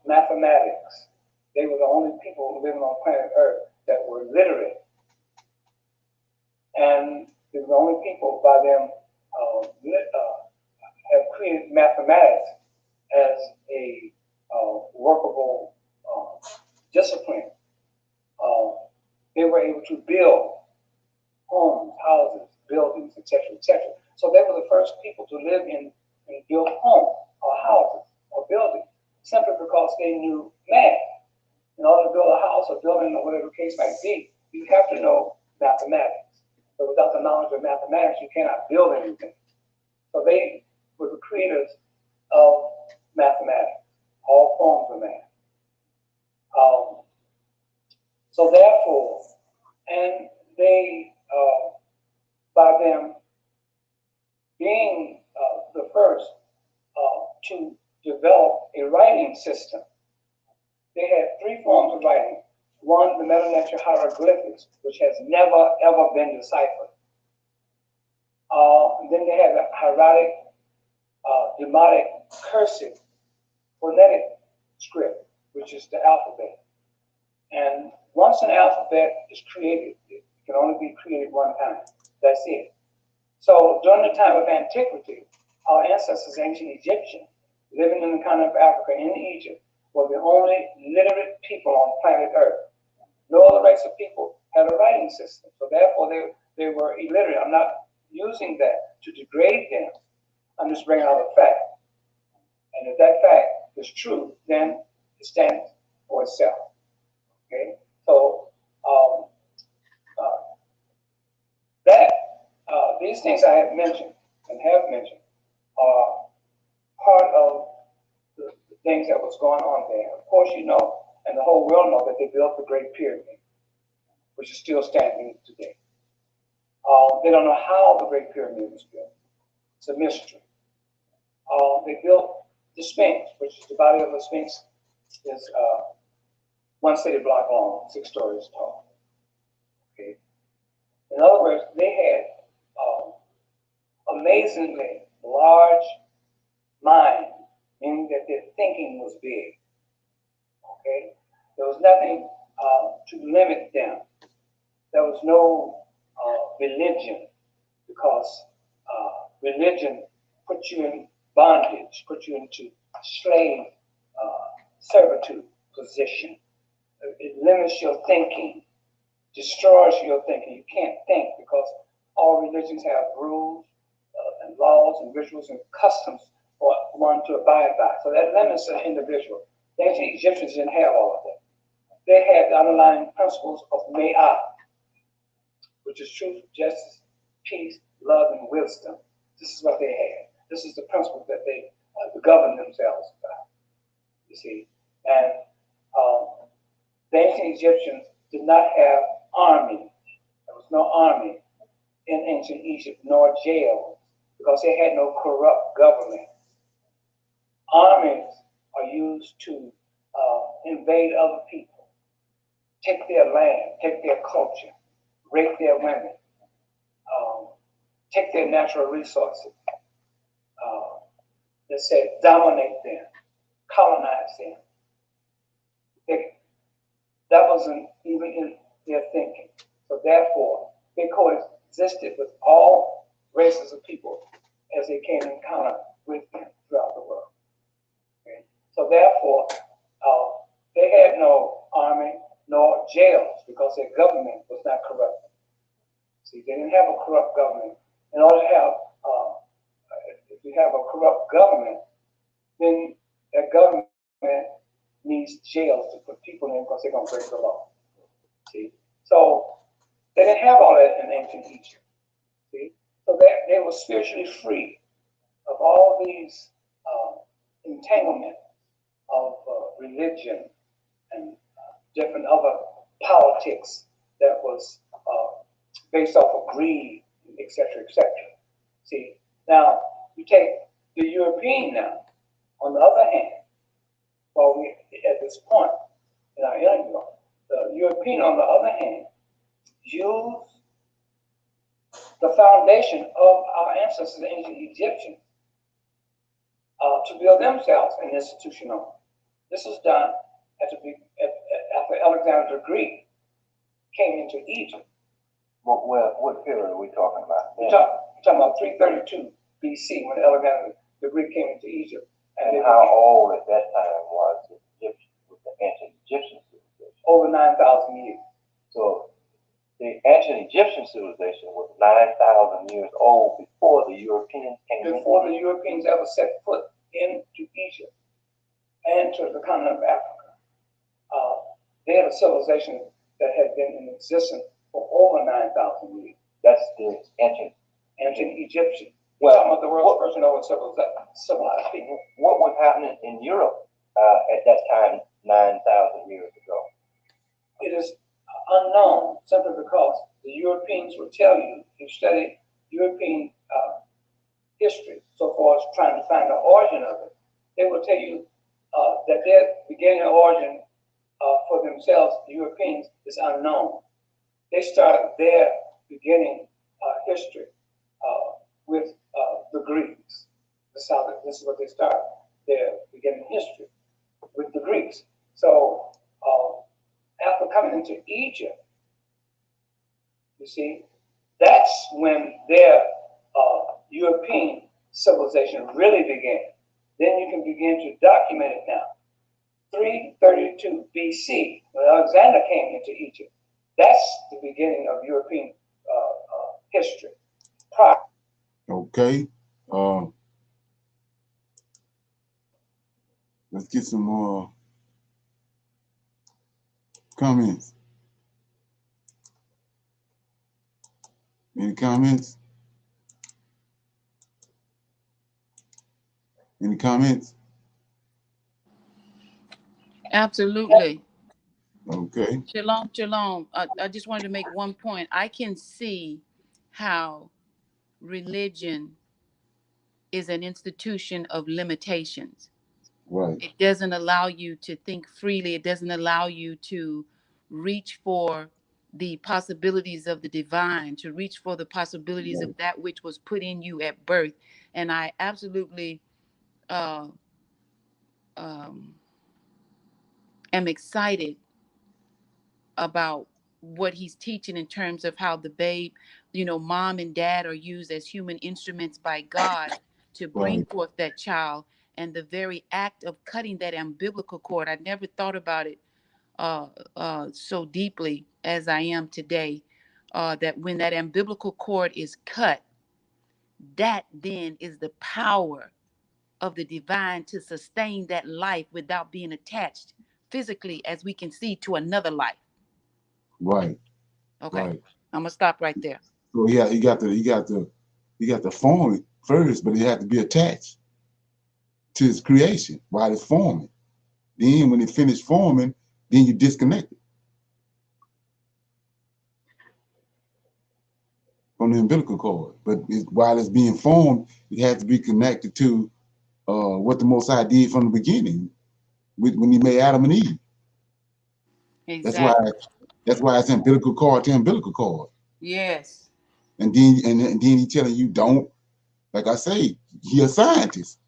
mathematics. They were the only people living on planet Earth that were literate. And they were the only people by them have created mathematics as a workable discipline. They were able to build homes, houses, buildings, etc., etc. So they were the first people to live in and build homes or houses or buildings, simply because they knew math. In order to build a house or building or whatever the case might be, you have to know mathematics. So without the knowledge of mathematics, you cannot build anything. So they were the creators of mathematics, all forms of math. So therefore, and they, by them being the first to develop a writing system, they had three forms of writing. One, the Meta-Nature hieroglyphics, which has never, ever been deciphered. Then they had the hieratic, demotic, cursive, phonetic script, which is the alphabet. And once an alphabet is created, it can only be created one time. That's it. So during the time of antiquity, our ancestors, ancient Egyptians, living in the continent of Africa, in Egypt, were the only literate people on planet Earth. No other race of people had a writing system. So therefore, they were illiterate. I'm not using that to degrade them. I'm just bringing out a fact. And if that fact is true, then it stands for itself. Okay? So these things I have mentioned and have mentioned are part of the things that was going on there. Of course, you know, and the whole world knows that they built the Great Pyramid, which is still standing today. They don't know how the Great Pyramid was built. It's a mystery. They built the Sphinx, which is the body of the Sphinx is one city block long, 6 stories tall. Okay. In other words, they had amazingly large mind, meaning that their thinking was big. Okay, there was nothing to limit them. There was no religion, because religion puts you in bondage, puts you into slave servitude position. It limits your thinking, destroys your thinking. You can't think because all religions have rules and laws and rituals and customs for one to abide by. So that limits an individual. The ancient Egyptians didn't have all of that. They had the underlying principles of Ma'at, which is truth, justice, peace, love, and wisdom. This is what they had. This is the principle that they govern themselves by. You see, and the ancient Egyptians did not have armies. There was no army in ancient Egypt, nor jails, because they had no corrupt government. Armies are used to invade other people, take their land, take their culture, rape their women, take their natural resources, let's say dominate them, colonize them. That wasn't even in their thinking. So therefore, they coexisted with all races of people as they came in encounter with them throughout the world. Okay? So therefore, they had no army nor jails because their government was not corrupt. See, they didn't have a corrupt government. In order to have, if you have a corrupt government, then that government needs jails to put people in because they're going to break the law. See, so they didn't have all that in ancient Egypt. See, so they were spiritually free of all these entanglements of religion and different other politics that was based off of greed, etc., etc. See, now you take the European now, on the other hand, while we at this point in our interview, the European, on the other hand, used the foundation of our ancestors, the ancient Egyptians, to build themselves an institution on. This was done after Alexander the Greek came into Egypt. What period are we talking about? We're talking about 332 BC when Alexander the Greek came into Egypt. And how old at that time was the ancient Egyptian civilization? Over 9,000 years. So the ancient Egyptian civilization was 9,000 years old before the Europeans came in. Before the Europeans ever set foot into Egypt and to the continent of Africa. They had a civilization that had been in existence for over 9,000 years. That's the ancient Egyptian. Well, talking about the world's first known civilized people. What was happening in Europe at that time, 9,000 years ago? It is unknown simply because the Europeans will tell you, if you study European history, so far as trying to find the origin of it, they will tell you that their beginning origin for themselves, the Europeans, is unknown. They started their beginning history with the Greeks. This is what they started their beginning history with the Greeks. So after coming into Egypt, you see, that's when their European civilization really began. Then you can begin to document it now. 332 BC, when Alexander came into Egypt, that's the beginning of European history. Okay. Let's get some more comments. Any comments? Any comments? Absolutely. Okay. Shalom, shalom. I just wanted to make one point. I can see how religion is an institution of limitations. Right. It doesn't allow you to think freely. It doesn't allow you to reach for the possibilities of the divine, to reach for the possibilities of that which was put in you at birth. And I absolutely am excited about what he's teaching in terms of how the babe, mom and dad are used as human instruments by God to bring forth that child. And the very act of cutting that umbilical cord, I never thought about it so deeply as I am today, that when that umbilical cord is cut, that then is the power of the divine to sustain that life without being attached physically, as we can see, to another life. Right. Okay. Right. I'm gonna stop right there. So yeah, you got to form it first, but it had to be attached to its creation while it's forming. Then when it finished forming, then you disconnect it from the umbilical cord. But while it's being formed, it has to be connected to what the Most High did from the beginning, when He made Adam and Eve. Exactly. That's why it's umbilical cord to umbilical cord. Yes. And then He telling you, don't, like I say, He a scientist.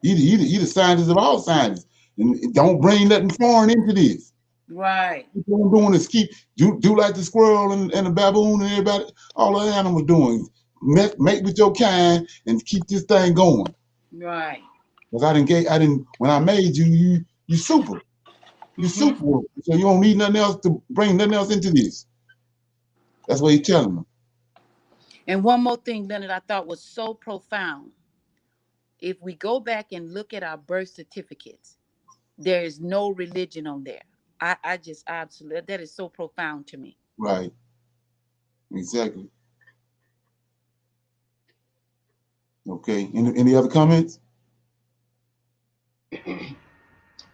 He the scientist of all scientists. And don't bring nothing foreign into this. Right. What I'm doing is do like the squirrel and the baboon and everybody, all the animals doing. Mate with your kind and keep this thing going. Right. Because when I made you super. You super. So you don't need nothing else to bring nothing else into this. That's what he's telling them. And one more thing, Leonard, I thought was so profound. If we go back and look at our birth certificates, there is no religion on there. I just absolutely, that is so profound to me. Right. Exactly. Okay. Any other comments?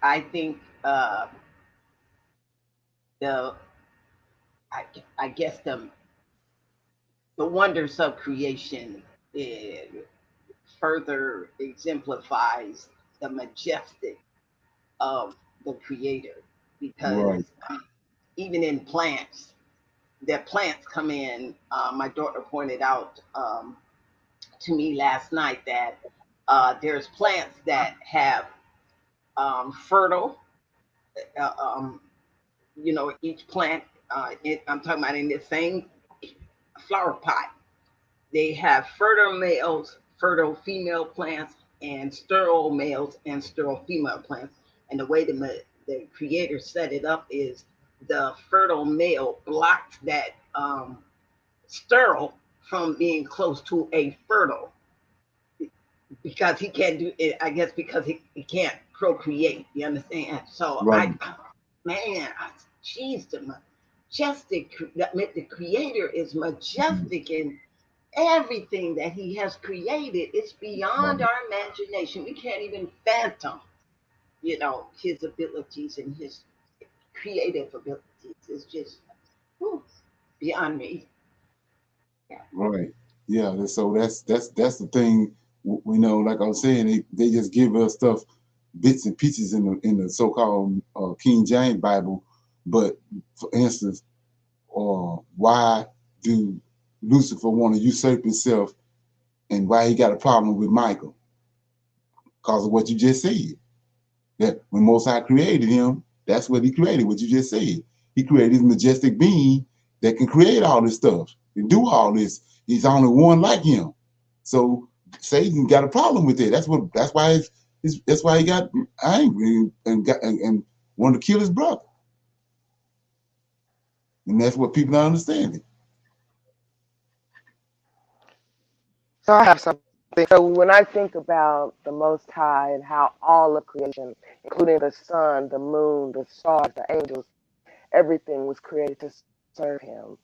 I think the I guess the wonders of creation further exemplifies the majestic of the Creator, because even in plants, that plants come in. My daughter pointed out to me last night that there's plants that have fertile, each plant, I'm talking about in the same flower pot, they have fertile males, fertile female plants, and sterile males and sterile female plants. And the way the Creator set it up is the fertile male blocks that sterile from being close to a fertile, because he can't do it, I guess, because he can't procreate. You understand? So geez, the majestic, the Creator is majestic in everything that he has created. It's beyond our imagination. We can't even fathom, his abilities and his creative abilities. It's just beyond me. Yeah. Right. Yeah. So that's the thing. Like I was saying, they just give us stuff, bits and pieces in the so-called King James Bible. But for instance, why do Lucifer want to usurp himself, and why he got a problem with Michael? Because of what you just said. That when Most High created him, that's what he created, what you just said. He created this majestic being that can create all this stuff and do all this. He's only one like him. So Satan got a problem with it. That's why he got angry and wanted to kill his brother. And that's what people don't understand. So I have something. So when I think about the Most High and how all of creation, including the sun, the moon, the stars, the angels, everything was created to serve him.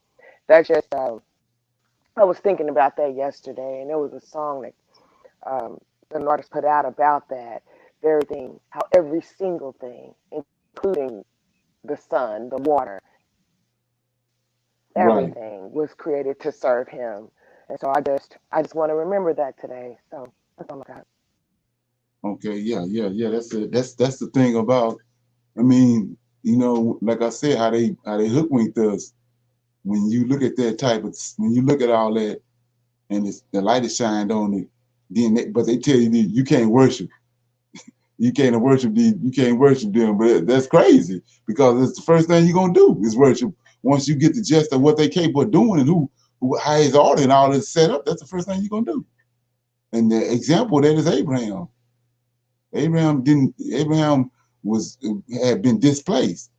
That just, I was thinking about that yesterday, and there was a song that an artist put out about that very thing, how every single thing, including the sun, the water, everything was created to serve him. And so I just want to remember that today. So that's all I got. Okay, yeah. That's it. That's the thing about. I mean, like I said, how they hoodwinked us. When you look at that when you look at all that, and the light is shined on it, then but they tell you that you can't worship. You can't worship them. But that's crazy, because it's the first thing you're gonna do is worship. Once you get the gist of what they capable of doing and how his order and all this set up, that's the first thing you're gonna do. And the example of that is Abraham. Abraham had been displaced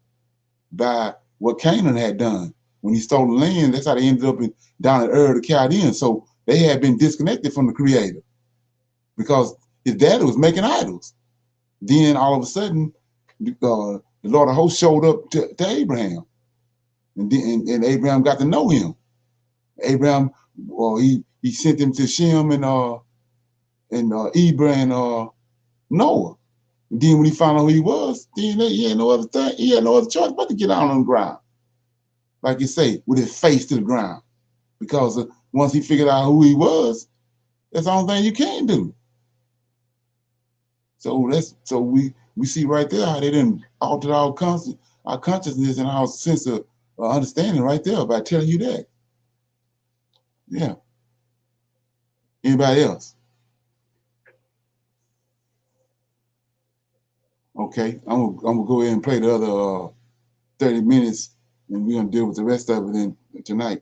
by what Canaan had done. When he stole the land, that's how they ended up down at Ur the Chaldeans. So they had been disconnected from the Creator because his daddy was making idols. Then all of a sudden, the Lord of hosts showed up to Abraham, and Abraham got to know him. Abraham, he sent him to Shem and Eber and Noah. And then when he found out who he was, then he had no other thing. He had no other choice but to get down on the ground, like you say, with his face to the ground, because once he figured out who he was, that's the only thing you can do. So we see right there how they didn't alter our consciousness and our sense of understanding right there by telling you that. Yeah. Anybody else? Okay, I'm gonna go ahead and play the other 30 minutes, and we're gonna deal with the rest of it tonight.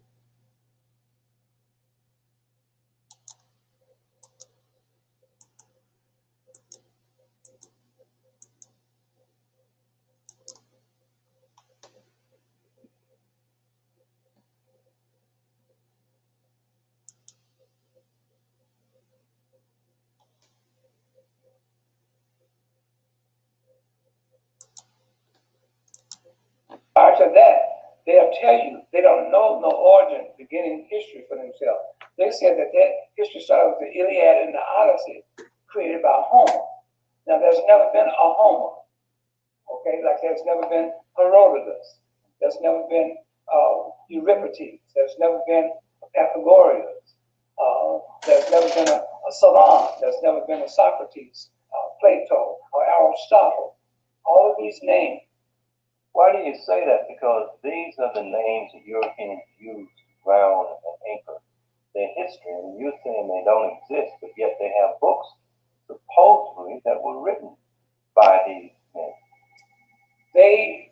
After that, they'll tell you they don't know no origin, beginning history for themselves. They said that history started with the Iliad and the Odyssey, created by Homer. Now, there's never been a Homer, okay? Like there's never been Herodotus. There's never been Euripides. There's never been Pythagoras. There's never been a Solon. There's never been a Socrates, Plato, or Aristotle. All of these names. Why do you say that? Because these are the names that Europeans use to ground and anchor their history. And you're saying they don't exist, but yet they have books supposedly that were written by these men. They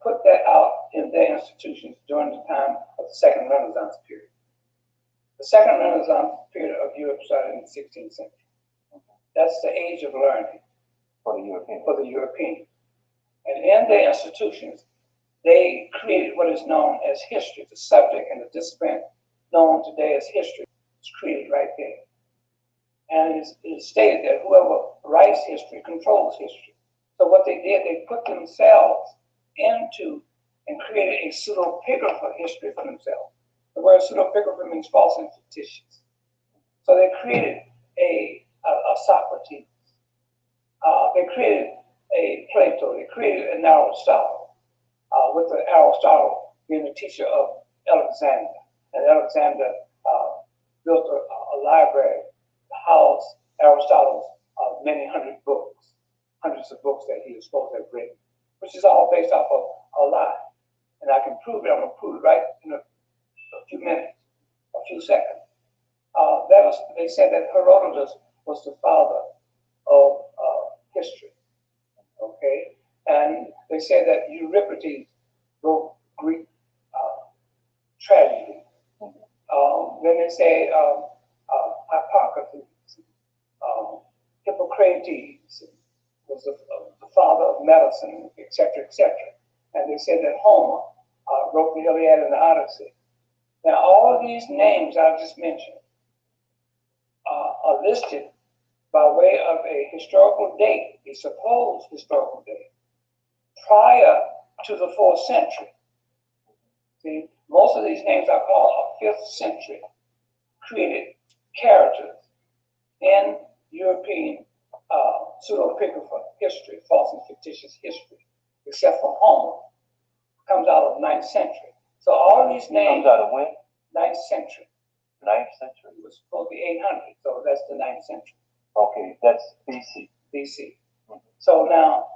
put that out in their institutions during the time of the Second Renaissance period. The Second Renaissance period of Europe started in the 16th century. That's the age of learning for the Europeans. For the Europeans. And in their institutions, they created what is known as history. The subject and the discipline known today as history is created right there. And it is stated that whoever writes history controls history. So what they did, they put themselves into and created a pseudepigrapha history for themselves. The word pseudepigrapha means false and fictitious. So they created a Socrates. They created a Plato. They created an Aristotle, with Aristotle being the teacher of Alexander. And Alexander built a library to house Aristotle's many hundreds of books that he was supposed to have written, which is all based off of a lie. And I can prove it. I'm going to prove it right in a few minutes, a few seconds. They said that Herodotus was the father of history. Okay, and they say that Euripides wrote Greek tragedy. Then they say Hippocrates, Hippocrates was the father of medicine, etc., etc. And they say that Homer wrote the Iliad and the Odyssey. Now, all of these names I've just mentioned are listed by way of a historical date, a supposed historical date, prior to the 4th century. See, most of these names are called a 5th century created characters in European pseudepigrapha history, false and fictitious history, except for Homer, comes out of 9th century. So all of these names comes out of when? 9th century. 9th century? It was supposed to be 800, so that's the 9th century. Okay, that's BC. BC. Mm-hmm. So now,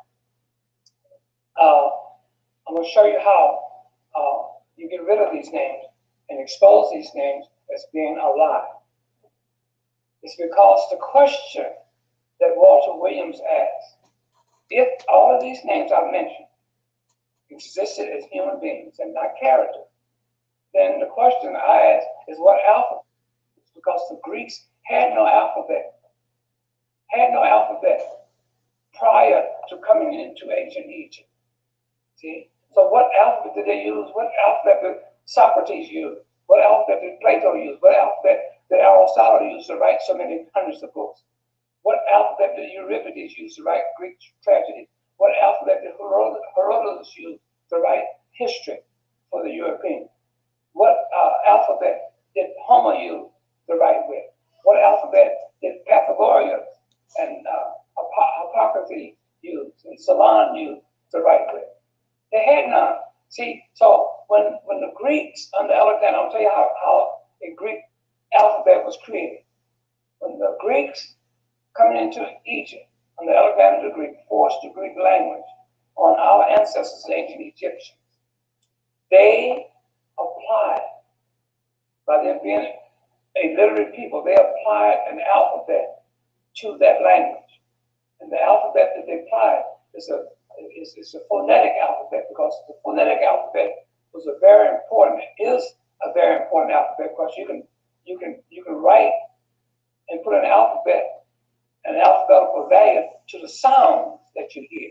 I'm going to show you how you get rid of these names and expose these names as being a lie. It's because the question that Walter Williams asked, if all of these names I've mentioned existed as human beings and not characters, then the question I ask is what alphabet? It's because the Greeks had no alphabet. Prior to coming into ancient Egypt. See? So what alphabet did they use? What alphabet did Socrates use? What alphabet did Plato use? What alphabet did Aristotle use to write so many hundreds of books? What alphabet did Euripides use to write Greek tragedy? What alphabet did Herodotus use to write history for the Europeans? What alphabet did Homer use to write with? What alphabet did Pythagoras and Hippocrates used and Solon used to write with? They had none. See, so when the Greeks under Alexander, I'll tell you how a Greek alphabet was created. When the Greeks coming into Egypt under Alexander the Greek forced the Greek language on our ancestors, the ancient Egyptians, they applied, by them being a literary people, they applied an alphabet to that language. And the alphabet that they applied is a phonetic alphabet, because the phonetic alphabet is a very important alphabet, because you can write and put an alphabetical value to the sound that you hear.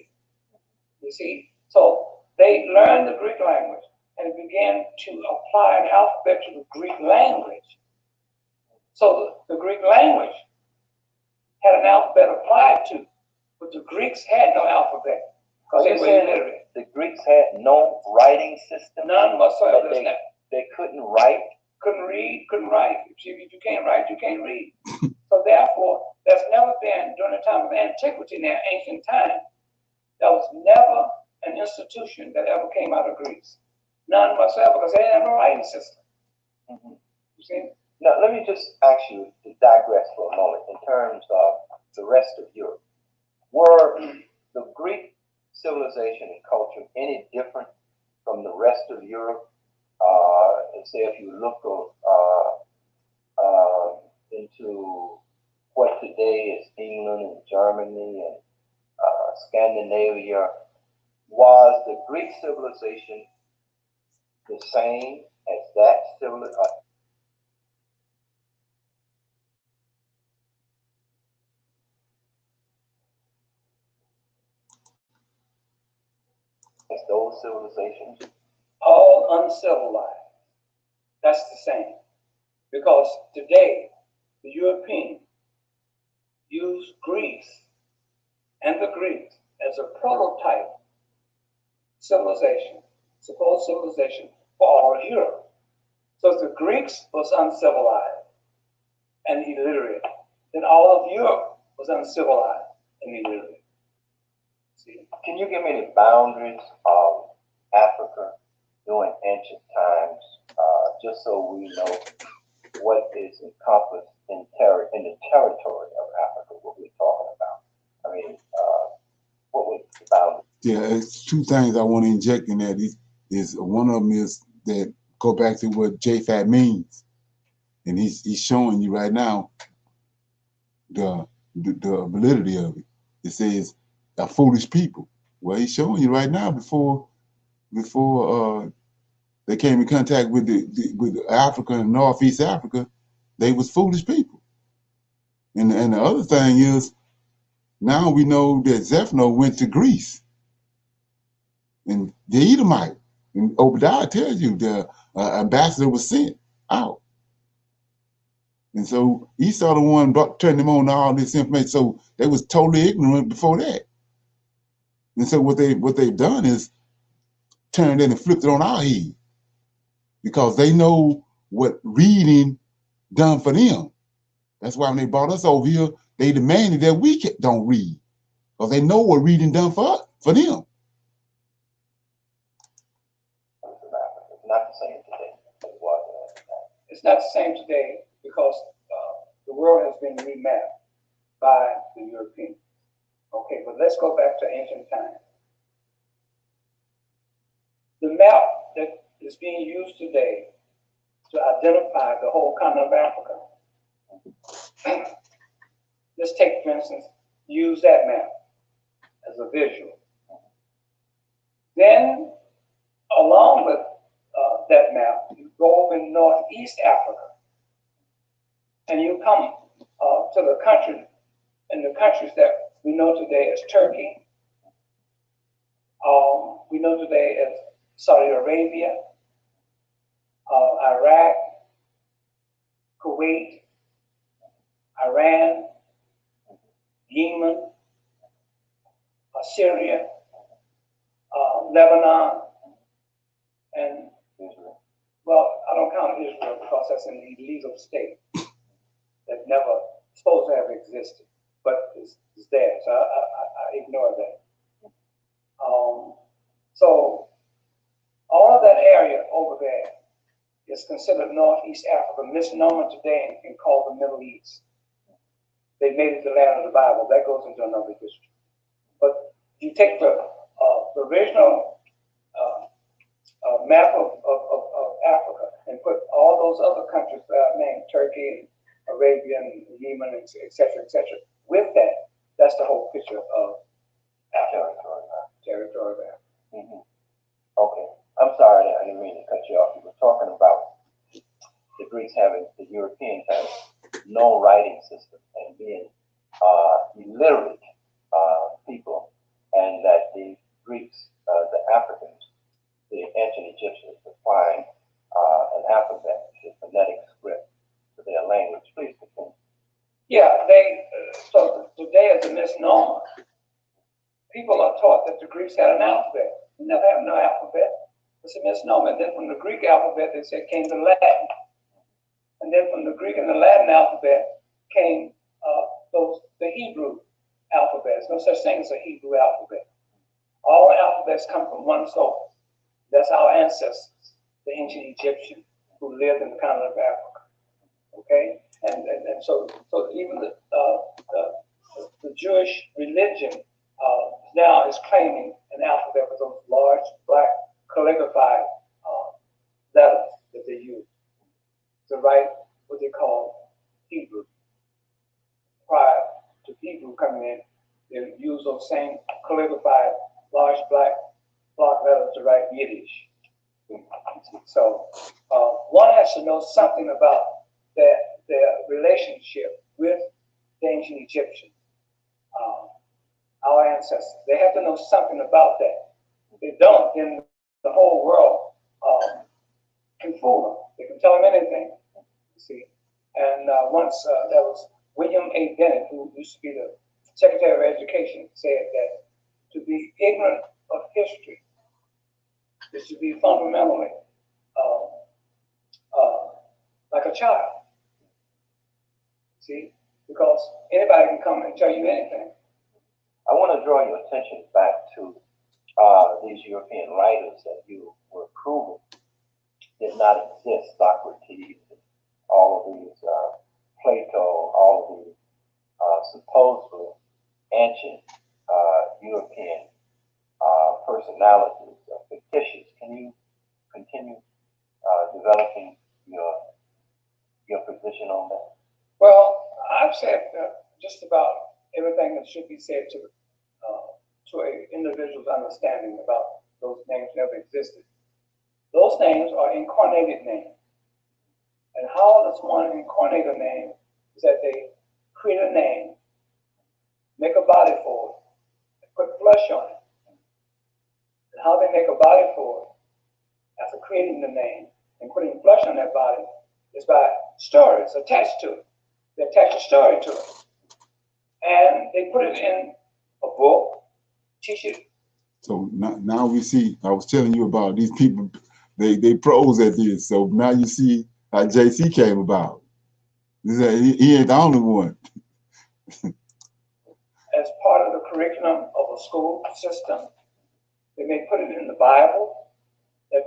You see, so they learned the Greek language and began to apply an alphabet to the Greek language. So the Greek language had an alphabet applied to, but the Greeks had no alphabet. Because they were illiterate. The Greeks had no writing system? None whatsoever. They couldn't write? Couldn't read, couldn't write. If you can't write, you can't read. So therefore, there's never been, during the time of antiquity, in their ancient time, there was never an institution that ever came out of Greece. none whatsoever, because they didn't have no writing system. Mm-hmm. You see? Now, let me just ask you to digress for a moment in terms of the rest of Europe. Were the Greek civilization and culture any different from the rest of Europe? And say if you look into what today is England and Germany and Scandinavia, was the Greek civilization the same as that civilization? As those civilizations? All uncivilized. That's the same. Because today, the Europeans use Greece and the Greeks as a prototype civilization, supposed civilization for all of Europe. So if the Greeks was uncivilized and illiterate, then all of Europe was uncivilized and illiterate. See? Can you give me the boundaries of Africa during ancient times, just so we know what is encompassed in the territory of Africa, what we're talking about? I mean, what was the boundary? Yeah, it's two things I want to inject in that. Is one of them is that go back to what JFAT means, and he's showing you right now the validity of it. It says a foolish people. Well, he's showing you right now before they came in contact with with Africa and Northeast Africa, they was foolish people. And the other thing is, now we know that Zephano went to Greece, and the Edomite, and Obadiah tells you the ambassador was sent out. And so Esau the one turned them on to all this information. So they was totally ignorant before that. And so what they've done is turned in and flipped it on our head, because they know what reading done for them. That's why when they brought us over here, they demanded that we don't read, because they know what reading done for them. It's not the same today. It's not the same today because the world has been remapped by the Europeans. Okay, but let's go back to ancient times. The map that is being used today to identify the whole continent of Africa. Let's take, for instance, use that map as a visual. Then, along with that map, you go over in Northeast Africa, and you come to the country, and the countries that we know today as Turkey, we know today as Saudi Arabia, Iraq, Kuwait, Iran, Yemen, Syria, Lebanon, and Israel. Well, I don't count Israel because that's an illegal state that never supposed to have existed, but it's there, so I ignore that. So all of that area over there is considered Northeast Africa, misnomer today and called the Middle East. They made it the land of the Bible. That goes into another history. But you take the original map of Africa and put all those other countries that I named, Turkey, Arabia, and Yemen, et cetera, with that, that's the whole picture of Africa. Territory of Africa. Mm-hmm. Okay. I'm sorry, I didn't mean to cut you off. You were talking about the Greeks the Europeans having no writing system and being illiterate people, and that the Greeks, the Africans, the ancient Egyptians applying an alphabet, a phonetic script to their language. Please continue. Yeah, so today is a misnomer. People are taught that the Greeks had an alphabet. We never have no alphabet. It's a misnomer. And then from the Greek alphabet, they said came the Latin. And then from the Greek and the Latin alphabet came the Hebrew alphabet. There's no such thing as a Hebrew alphabet. All alphabets come from one source. That's our ancestors, the ancient Egyptians who lived in the continent of Africa. Okay, and so even the Jewish religion now is claiming an alphabet with those large black calligraphied letters that they use to write what they call Hebrew. Prior to Hebrew coming in, they use those same calligraphied large black block letters to write Yiddish. So one has to know something about their relationship with the ancient Egyptians, our ancestors. They have to know something about that. If they don't, then the whole world can fool them. They can tell them anything, you see. And once there was William A. Bennett, who used to be the Secretary of Education, said that to be ignorant of history is to be fundamentally like a child. See? Because anybody can come and tell you anything. I want to draw your attention back to these European writers that you were proving did not exist. Socrates, all of these, Plato, all of these supposedly ancient European personalities are fictitious. Can you continue developing your position on that? Well, I've said just about everything that should be said to an individual's understanding about those names never existed. Those names are incarnated names. And how does one incarnate a name is that they create a name, make a body for it, and put flesh on it. And how they make a body for it, after creating the name and putting flesh on that body, is by stories attached to it. They attach a story to it. And they put it in a book, teach it. So now we see, I was telling you about these people, they pros at this. So now you see how JC came about. He ain't the only one. As part of the curriculum of a school system, they may put it in the Bible, that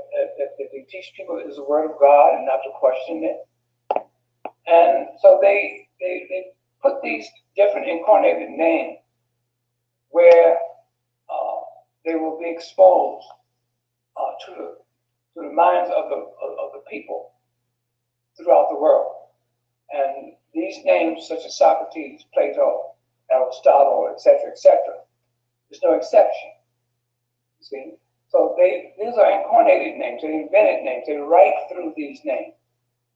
they teach people is the word of God and not to question it. And so they put these different incarnated names where they will be exposed to the minds of the people throughout the world. And these names, such as Socrates, Plato, Aristotle, etc., there's no exception. You see, so these are incarnated names. They invented names. They write through these names.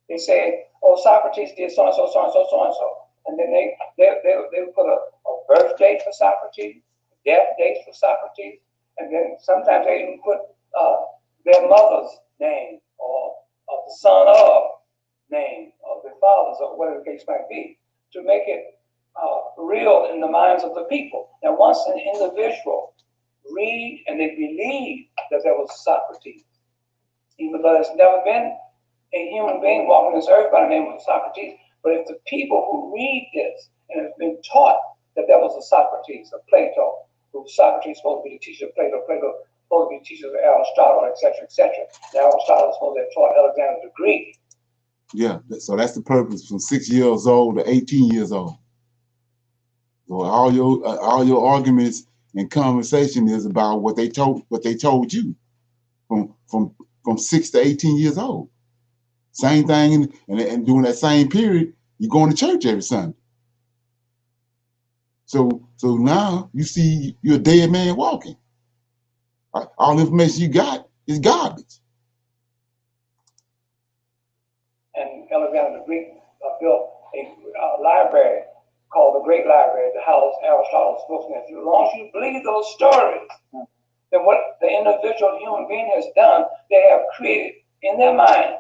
They say, "Oh, Socrates did so and so, so and so, so and so," and then they put a birth date for Socrates, a death date for Socrates, and then sometimes they even put their mother's name or the son of name of their fathers or whatever the case might be to make it real in the minds of the people. Now, once an individual read and they believe that there was Socrates, even though there's never been a human being walking this earth by the name of Socrates, but if the people who read this and have been taught that there was a Socrates, a Plato, who Socrates supposed to be the teacher of Plato, Plato supposed to be the teacher of Aristotle, etc., Now Aristotle is supposed to have taught Alexander the Greek. Yeah, so that's the purpose from 6 years old to 18 years old. So all your arguments and conversation is about what they told you from 6 to 18 years old. Same thing, and during that same period, you're going to church every Sunday. So now you see you're a dead man walking. All the information you got is garbage. And Alexander the Greek built a library called the Great Library, the house Aristotle's supposed to have. As long as you believe those stories, then what the individual human being has done, they have created in their mind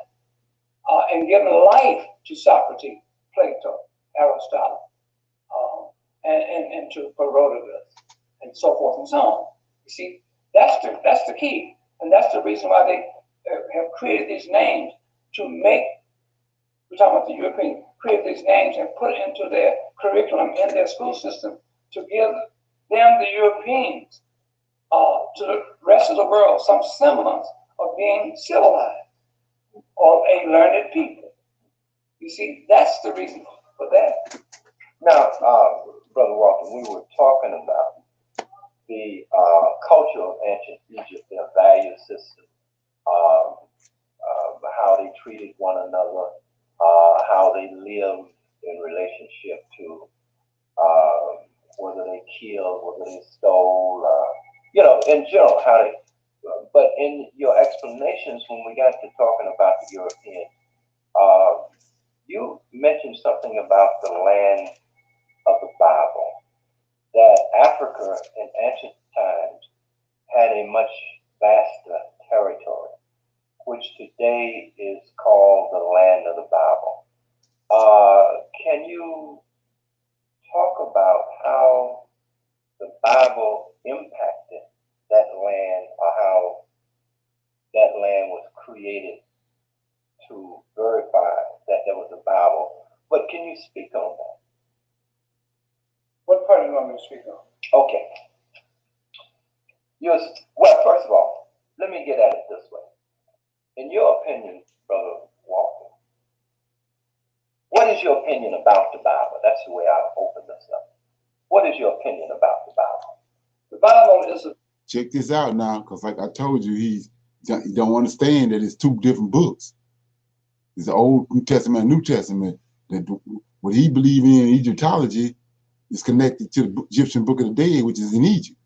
and given life to Socrates, Plato, Aristotle, and to Herodotus, and so forth and so on. You see, that's the key, and that's the reason why they have created these names to make. We're talking about the Europeans, create these names and put it into their curriculum in their school system to give them, the Europeans, to the rest of the world, some semblance of being civilized or a learned people. You see, that's the reason for that. Now, Brother Walker, we were talking about the culture of ancient Egypt, their value system, how they treated one another, how they lived in relationship to whether they killed, whether they stole, in general, how they. But in your explanations, when we got to talking about the European, you mentioned something about the land of the Bible, that Africa in ancient times had a much vaster territory, which today is called the land of the Bible. Can you talk about how the Bible impacted that land, or how that land was created to verify that there was a Bible? But can you speak on that? What part do you want me to speak on? Okay. Well, first of all, let me get at it this way. In your opinion, Brother Walker, what is your opinion about the Bible? That's the way I'll open this up. What is your opinion about the Bible? The Bible is a... Check this out now, because like I told you, he don't understand that it's two different books. It's the Old Testament and New Testament. That what he believes in Egyptology is connected to the Egyptian Book of the Dead, which is in Egypt.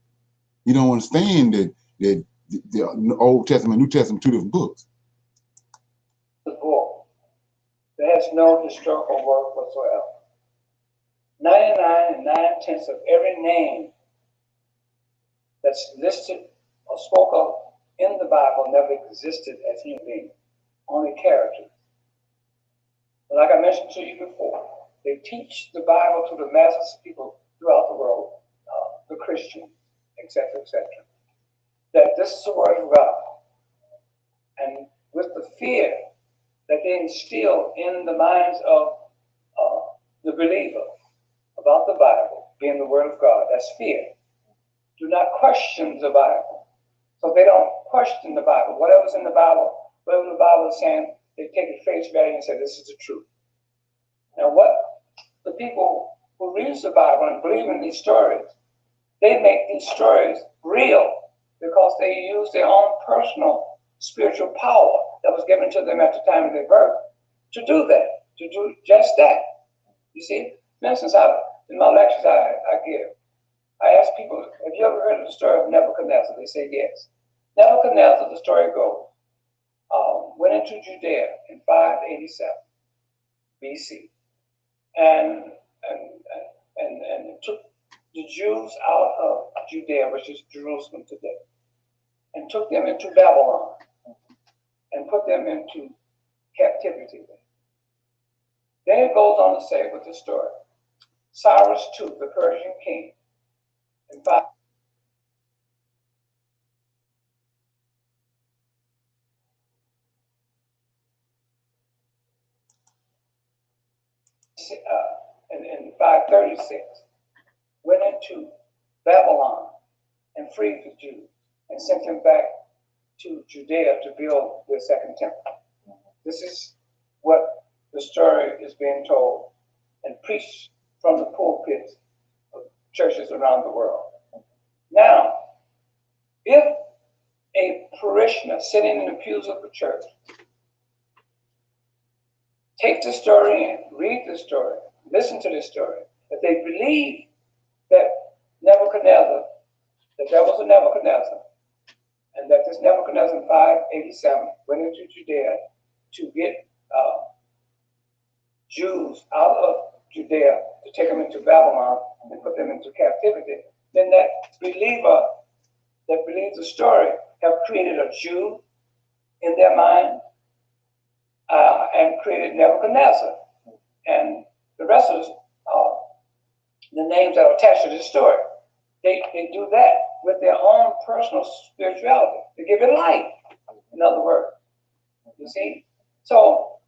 You don't understand that the Old Testament, New Testament, two different books. The book that has no historical work whatsoever. 99 9/10 of every name that's listed or spoke of in the Bible never existed as human beings, only characters. Like I mentioned to you before, they teach the Bible to the masses of people throughout the world, the Christians, etc., that this is the word of God. And with the fear that they instill in the minds of the believer about the Bible being the word of God, that's fear. Do not question the Bible. So they don't question the Bible. Whatever's in the Bible, whatever the Bible is saying, they take it face value and say, this is the truth. Now, what the people who read the Bible and believe in these stories, they make these stories real because they use their own personal spiritual power that was given to them at the time of their birth to do that, to do just that. You see, for instance, in my lectures I give, I ask people, have you ever heard of the story of Nebuchadnezzar? They say yes. Nebuchadnezzar, the story goes, went into Judea in 587 BC and took the Jews out of Judea, which is Jerusalem today, and took them into Babylon and put them into captivity. Then it goes on to say with the story, Cyrus II, the Persian king, in 5 in 536, went into Babylon and freed the Jews and sent them back to Judea to build their second temple. This is what the story is being told and preached from the pulpits of churches around the world. Now, if a parishioner sitting in the pews of the church take the story in, read the story, listen to this story, if they believe that Nebuchadnezzar, that there was a Nebuchadnezzar, and that this Nebuchadnezzar in 587 went into Judea to get Jews out of Judea to take them into Babylon and put them into captivity, then that believer that believes the story have created a Jew in their mind and created Nebuchadnezzar. And the rest of the names that are attached to this story, they do that with their own personal spirituality. They give it life, in other words. You see? So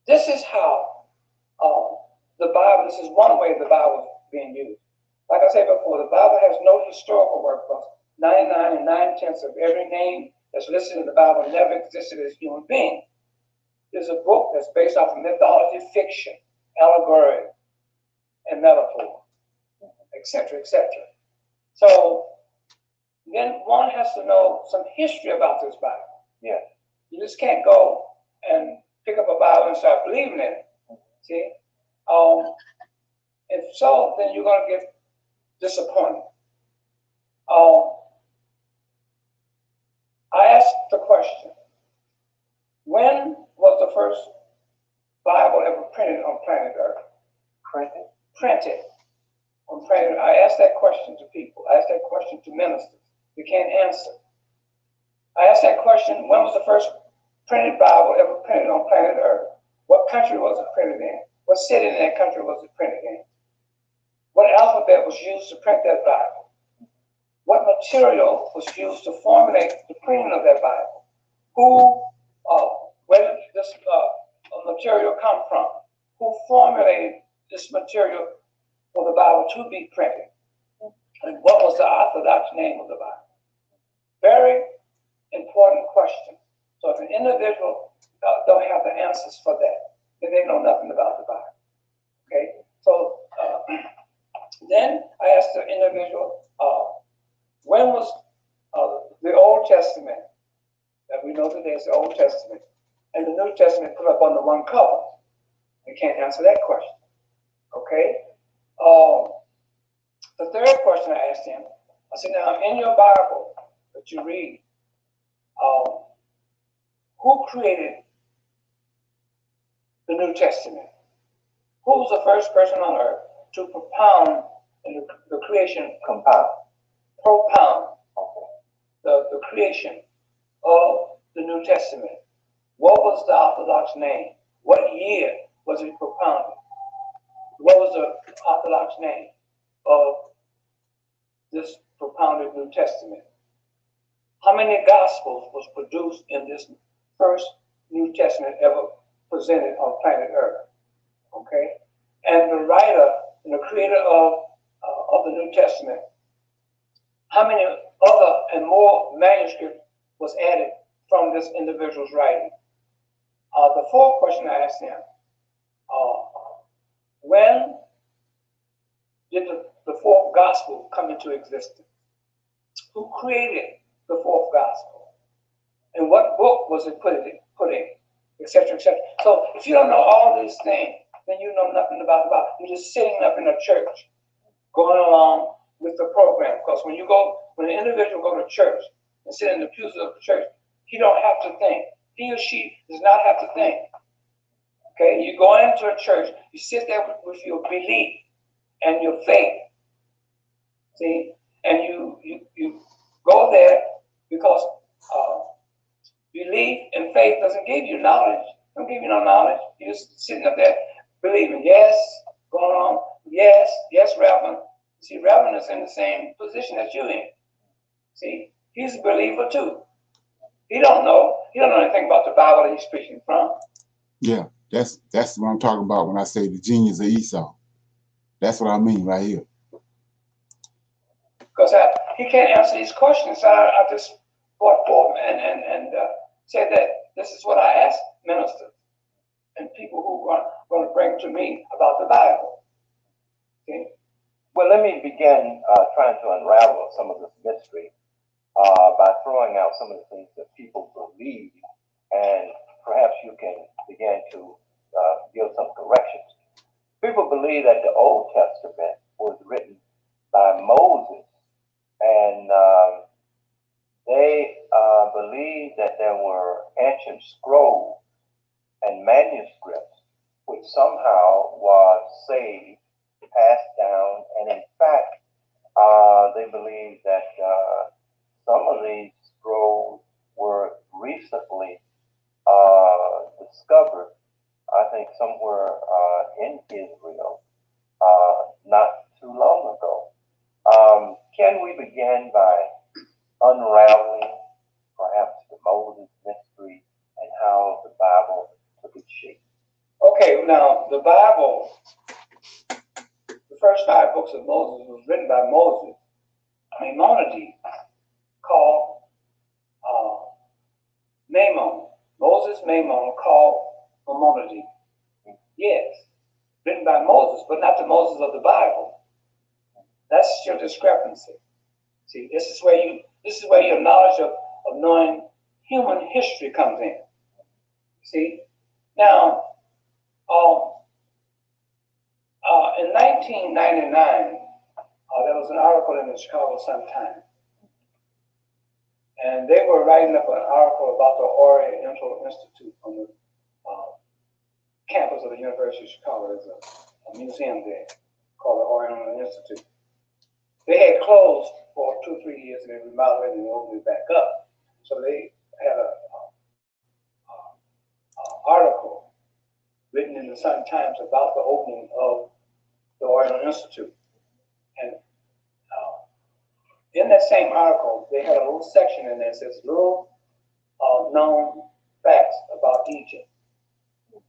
this is how the Bible, this is one way the Bible is being used. Like I said before, the Bible has no historical work. 99 9/10 of every name that's listed in the Bible never existed as a human being. There's a book that's based off of mythology, fiction, allegory, and metaphor, etc., etc. So then one has to know some history about this Bible. Yeah. You just can't go and pick up a Bible and start believing in it. See? If so, then you're going to get disappointed. I asked the question, when was the first Bible ever printed on planet Earth? Printed on planet Earth. I asked that question to people. I asked that question to ministers. They can't answer. I asked that question, when was the first printed Bible ever printed on planet Earth? What country was it printed in? What city in that country was it printed in? What alphabet was used to print that Bible? What material was used to formulate the printing of that Bible? Where did this material come from? Who formulated this material for the Bible to be printed? And what was the Orthodox name of the Bible? Very important question. So if an individual don't have the answers for that, then they know nothing about the Bible. Okay? So then I asked the individual, when was the Old Testament, that we know today is the Old Testament, and the New Testament put up under one cover? They can't answer that question. Okay? The third question I asked him, I said, now in your Bible that you read, who created the New Testament? Who was the first person on earth to propound the creation? Propound the creation of the New Testament. What was the Orthodox name? What year was it propounded? What was the Orthodox name of this propounded New Testament? How many Gospels was produced in this first New Testament ever presented on planet Earth? Okay? And the writer and the creator of the New Testament, how many other and more manuscripts was added from this individual's writing? The fourth question I asked him, when did the fourth gospel come into existence? Who created the fourth gospel? And what book was it put in? Etc., etc. So if you don't know all these things, then you know nothing about the Bible. You're just sitting up in a church, going along with the program. Because when an individual go to church and sit in the pews of the church, he don't have to think. He or she does not have to think. Okay, you go into a church, you sit there with your belief and your faith. See, and you go there because belief and faith doesn't give you knowledge. Don't give you no knowledge. You're just sitting up there believing. Yes, going on. Yes, Reverend. See, Reverend is in the same position that you're in. See, he's a believer too. He don't know anything about the Bible that he's preaching from. Yeah, that's what I'm talking about when I say the genius of Esau. That's what I mean right here. Because he can't answer these questions. So I just brought forth and said that this is what I asked ministers and people who are going to bring to me about the Bible. Okay? Well, let me begin trying to unravel some of this mystery by throwing out some of the things that people believe, and perhaps you can begin to give some corrections. People believe that the Old Testament was written by Moses, and they believe that there were ancient scrolls and manuscripts which somehow was saved, passed down, and in fact, they believe that some of these scrolls were recently discovered, I think somewhere in Israel, not too long ago. Can we begin by unraveling perhaps the Moses mystery and how the Bible took its shape? Okay, now the Bible, the first 5 books of Moses was written by Moses, Maimonides, called Maimon, Moses Maimon called Maimonides. Yes, written by Moses, but not the Moses of the Bible. That's your discrepancy. See, this is where your knowledge of knowing human history comes in. See, now, in 1999, there was an article in the Chicago Sun-Times, and they were writing up an article about the Oriental Institute on the campus of the University of Chicago. There's a museum there called the Oriental Institute. They had closed for 2 or 3 years, and they remodeled it and opened it back up. So they had an article written in the Sun-Times about the opening of the Oriental Institute. And in that same article, they had a little section in there that says little known facts about Egypt.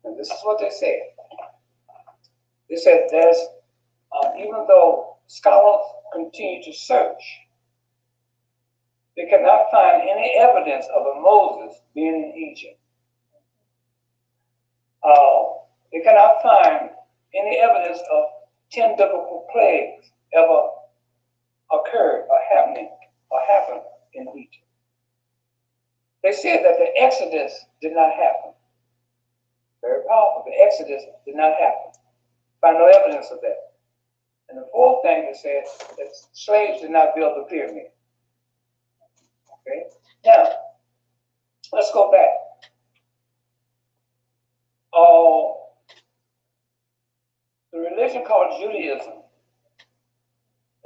And this is what they said. They said there's, even though scholars continue to search, they cannot find any evidence of a Moses being in Egypt. They cannot find any evidence of 10 biblical plagues ever occurred or happened in Egypt. They said that the Exodus did not happen. Very powerful. The Exodus did not happen. Find no evidence of that. And the fourth thing they said that slaves did not build the pyramid. Okay? Now, let's go back. The religion called Judaism,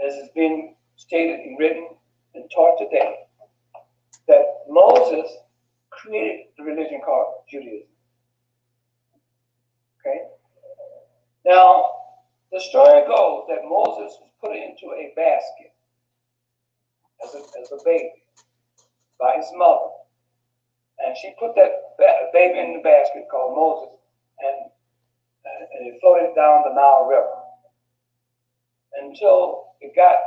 as has been stated and written and taught today, that Moses created the religion called Judaism. Okay? Now, the story goes that Moses was put into a basket as a baby by his mother. And she put that baby in the basket called Moses, and it floated down the Nile River until it got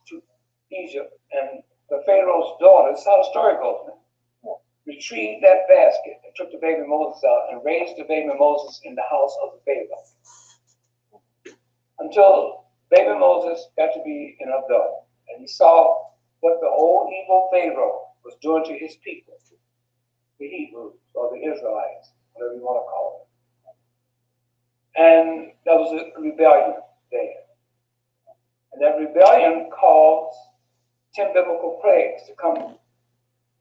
to Egypt, and the Pharaoh's daughter, this is how the story goes now, retrieved that basket and took the baby Moses out and raised the baby Moses in the house of the Pharaoh until baby Moses got to be an adult, and he saw what the old evil Pharaoh was doing to his people, the Hebrews or the Israelites, whatever you want to call them. And there was a rebellion there. And that rebellion caused 10 biblical plagues to come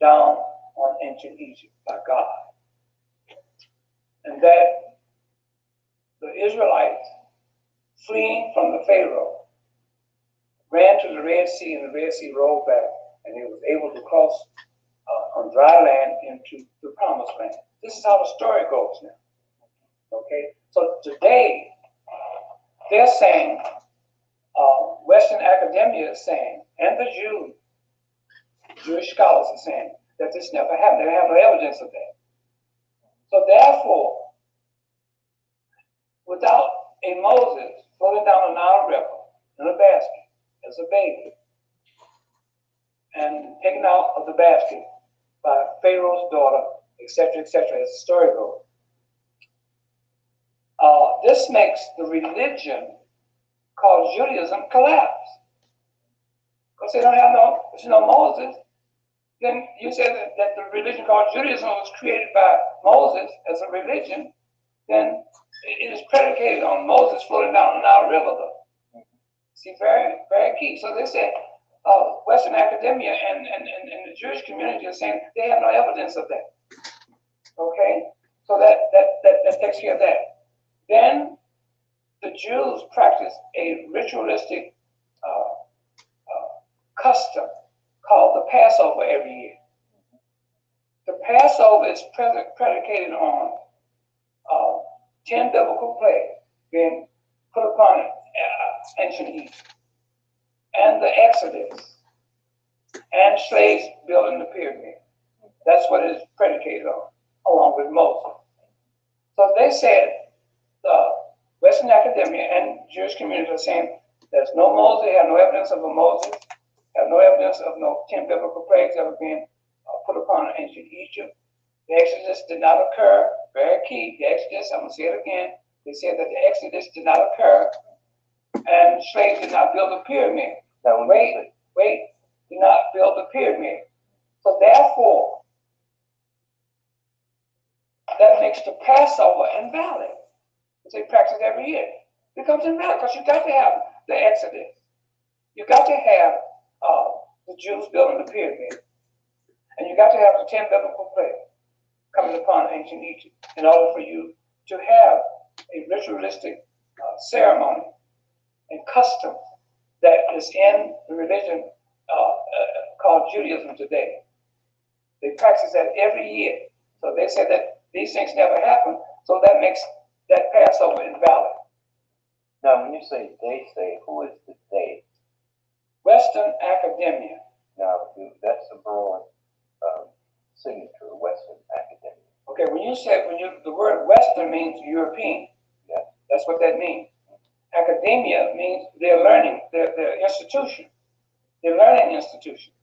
down on ancient Egypt by God. And that the Israelites, fleeing from the Pharaoh, ran to the Red Sea, and the Red Sea rolled back, and they was able to cross on dry land into the Promised Land. This is how the story goes now. Okay? So today, they're saying, Western academia is saying, and the Jewish scholars are saying, that this never happened. They have no evidence of that. So therefore, without a Moses floating down the Nile River in a basket as a baby, and taken out of the basket by Pharaoh's daughter, etc., etc., as the story goes, this makes the religion called Judaism collapse. Because they don't have no Moses. Then you say that the religion called Judaism was created by Moses as a religion, then it is predicated on Moses floating down the Nile River, though. See, very, very key. So they say Western academia and the Jewish community are saying they have no evidence of that. Okay? So that takes care of that. Then the Jews practice a ritualistic custom called the Passover every year. The Passover is predicated on 10 biblical plagues being put upon ancient Egypt, and the Exodus, and slaves building the pyramid. That's what it is predicated on, along with Moses. So they said, the Western academia and Jewish community are saying there's no Moses, they have no evidence of a Moses, have no evidence of no 10 biblical plagues ever being put put upon ancient Egypt. The Exodus did not occur. Very key. The Exodus, I'm going to say it again. They said that the Exodus did not occur, and slaves did not build a pyramid. Now, wait, did not build a pyramid. So therefore, that makes the Passover invalid, which they practice every year. It becomes invalid because you got to have the Exodus. You got to have the Jews building the pyramid, and you got to have the 10 biblical plagues coming upon ancient Egypt in order for you to have a ritualistic ceremony and custom that is in the religion called Judaism today. They practice that every year. So they say that these things never happen, so that makes that Passover invalid. Now, when you say they say, who is the they? Western academia. Now, that's a broad signature, Western academia. Okay, the word Western means European. Yeah. That's what that means. Academia means they're learning, their institution. They're learning institution.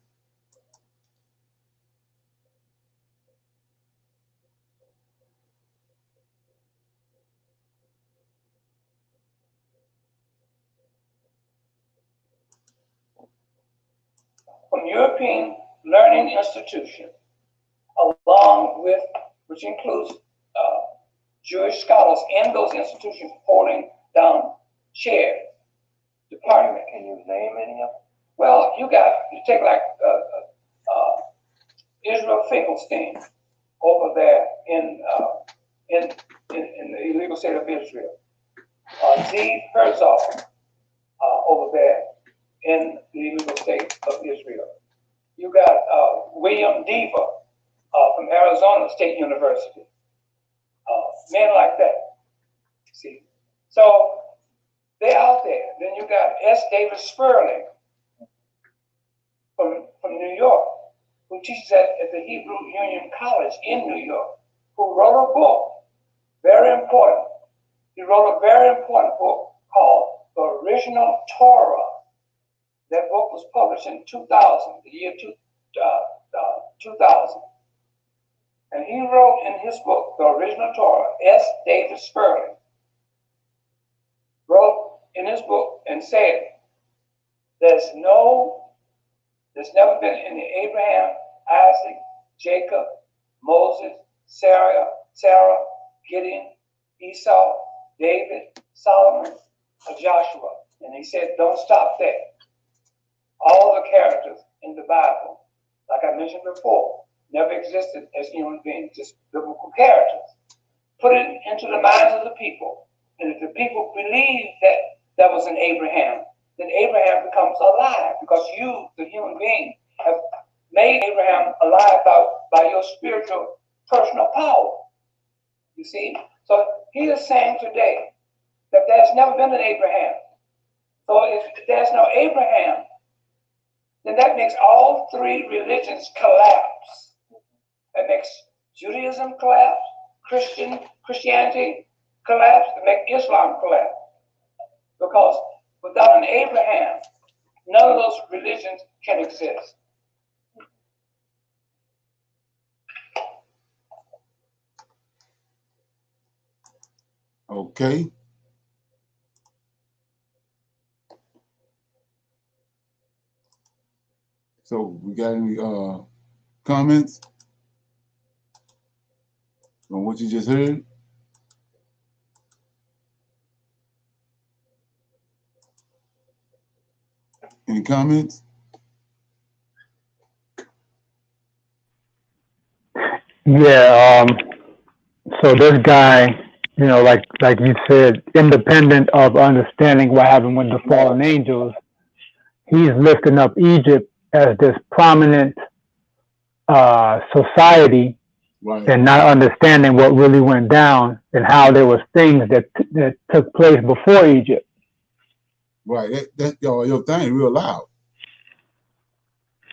From European learning institution, along with, which includes Jewish scholars in those institutions holding down chairs, department. Can you name any of them? Well, you take like Israel Finkelstein over there in the illegal state of Israel. Zeev Herzog over there in the illegal state of Israel. You got William Deaver from Arizona State University. Men like that. See, so they're out there. Then you got S. David Sperling from New York, who teaches at the Hebrew Union College in New York, who wrote a book, very important. He wrote a very important book called The Original Torah. That book was published in 2000, the year 2000. And he wrote in his book, The Original Torah, S. David Sperling wrote in his book and said, there's never been any Abraham, Isaac, Jacob, Moses, Sarah, Gideon, Esau, David, Solomon, or Joshua. And he said, don't stop there. All the characters in the Bible, like I mentioned before, never existed as human beings, just biblical characters. Put it into the minds of the people. And if the people believe that there was an Abraham, then Abraham becomes alive because you, the human being, have made Abraham alive by your spiritual personal power. You see? So he is saying today that there's never been an Abraham. So if there's no Abraham, then that makes all three religions collapse. It makes Judaism collapse, Christianity collapse, and make Islam collapse. Because without an Abraham, none of those religions can exist. Okay. So we got any comments on what you just heard? Any comments? Yeah. So this guy, you know, like you said, independent of understanding what happened with the fallen angels, he's lifting up Egypt as this prominent society, right, and not understanding what really went down and how there was things that took place before Egypt. Right. Your thing real loud.